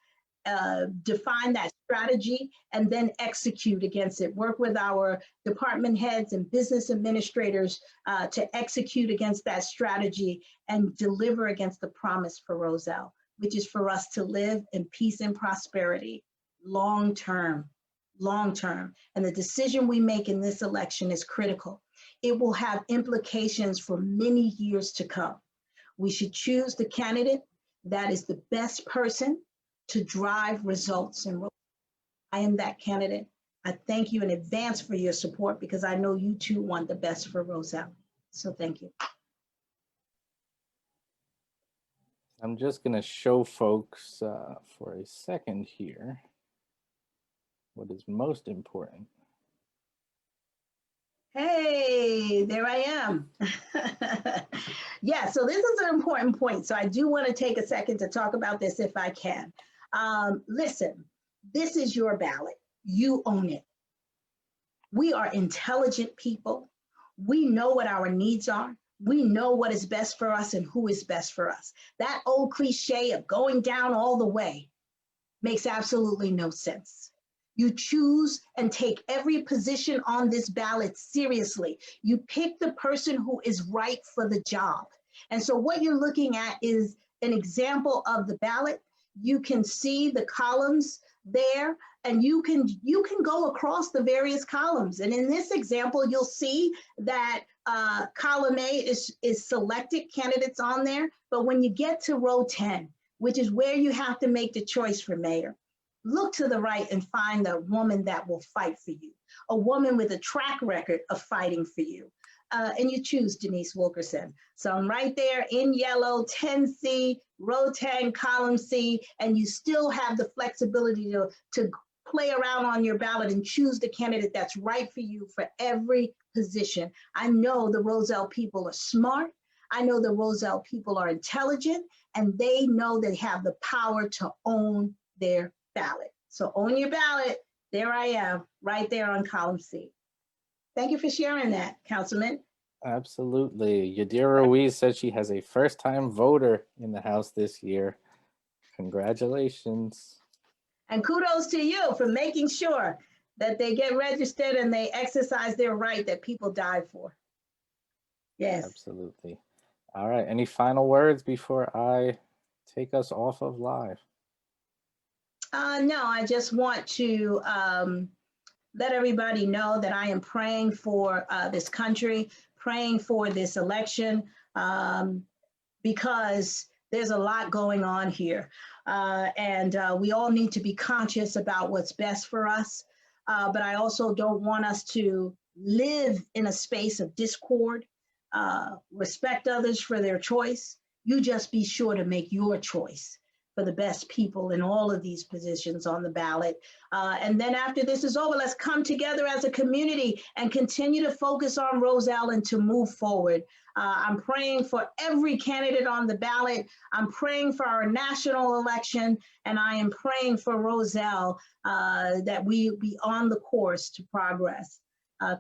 A: define that strategy, and then execute against it. Work with our department heads and business administrators to execute against that strategy and deliver against the promise for Roselle, which is for us to live in peace and prosperity, long term. And the decision we make in this election is critical. It will have implications for many years to come. We should choose the candidate that is the best person to drive results. And I am that candidate. I thank you in advance for your support because I know you too want the best for Roselle. So thank you.
B: I'm just going to show folks for a second here what is most important.
A: Hey, there I am. Yeah, so this is an important point. So I do want to take a second to talk about this if I can. Listen, this is your ballot. You own it. We are intelligent people. We know what our needs are. We know what is best for us and who is best for us. That old cliche of going down all the way makes absolutely no sense. You choose and take every position on this ballot seriously. You pick the person who is right for the job. And so what you're looking at is an example of the ballot. You can see the columns there, and you can go across the various columns. And in this example, you'll see that column A is selected candidates on there. But when you get to row 10, which is where you have to make the choice for mayor, look to the right and find the woman that will fight for you, a woman with a track record of fighting for you. And you choose Denise Wilkerson. So I'm right there in yellow, 10C, row 10, column C, and you still have the flexibility to play around on your ballot and choose the candidate that's right for you for every position. I know the Roselle people are smart. I know the Roselle people are intelligent, and they know they have the power to own their ballot. So own your ballot. There I am, right there on column C. Thank you for sharing that, Councilman.
B: Absolutely. Yadira Ruiz said she has a first-time voter in the House this year. Congratulations.
A: And kudos to you for making sure that they get registered and they exercise their right that people died for. Yes.
B: Absolutely. All right. Any final words before I take us off of live?
A: No, I just want to let everybody know that I am praying for this country, praying for this election, because there's a lot going on here. And we all need to be conscious about what's best for us. But I also don't want us to live in a space of discord, respect others for their choice. You just be sure to make your choice for the best people in all of these positions on the ballot. And then after this is over, let's come together as a community and continue to focus on Roselle and to move forward. I'm praying for every candidate on the ballot. I'm praying for our national election, and I am praying for Roselle that we be on the course to progress.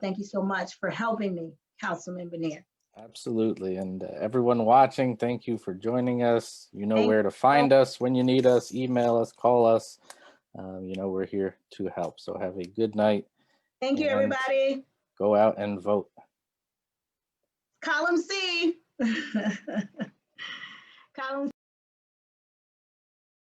A: Thank you so much for helping me, Councilman Bonnier.
B: Absolutely. And everyone watching, thank you for joining us. You know where to find us when you need us. Email us, call us. You know, we're here to help. So have a good night.
A: Thank you, everybody.
B: Go out and vote.
A: Column C. Column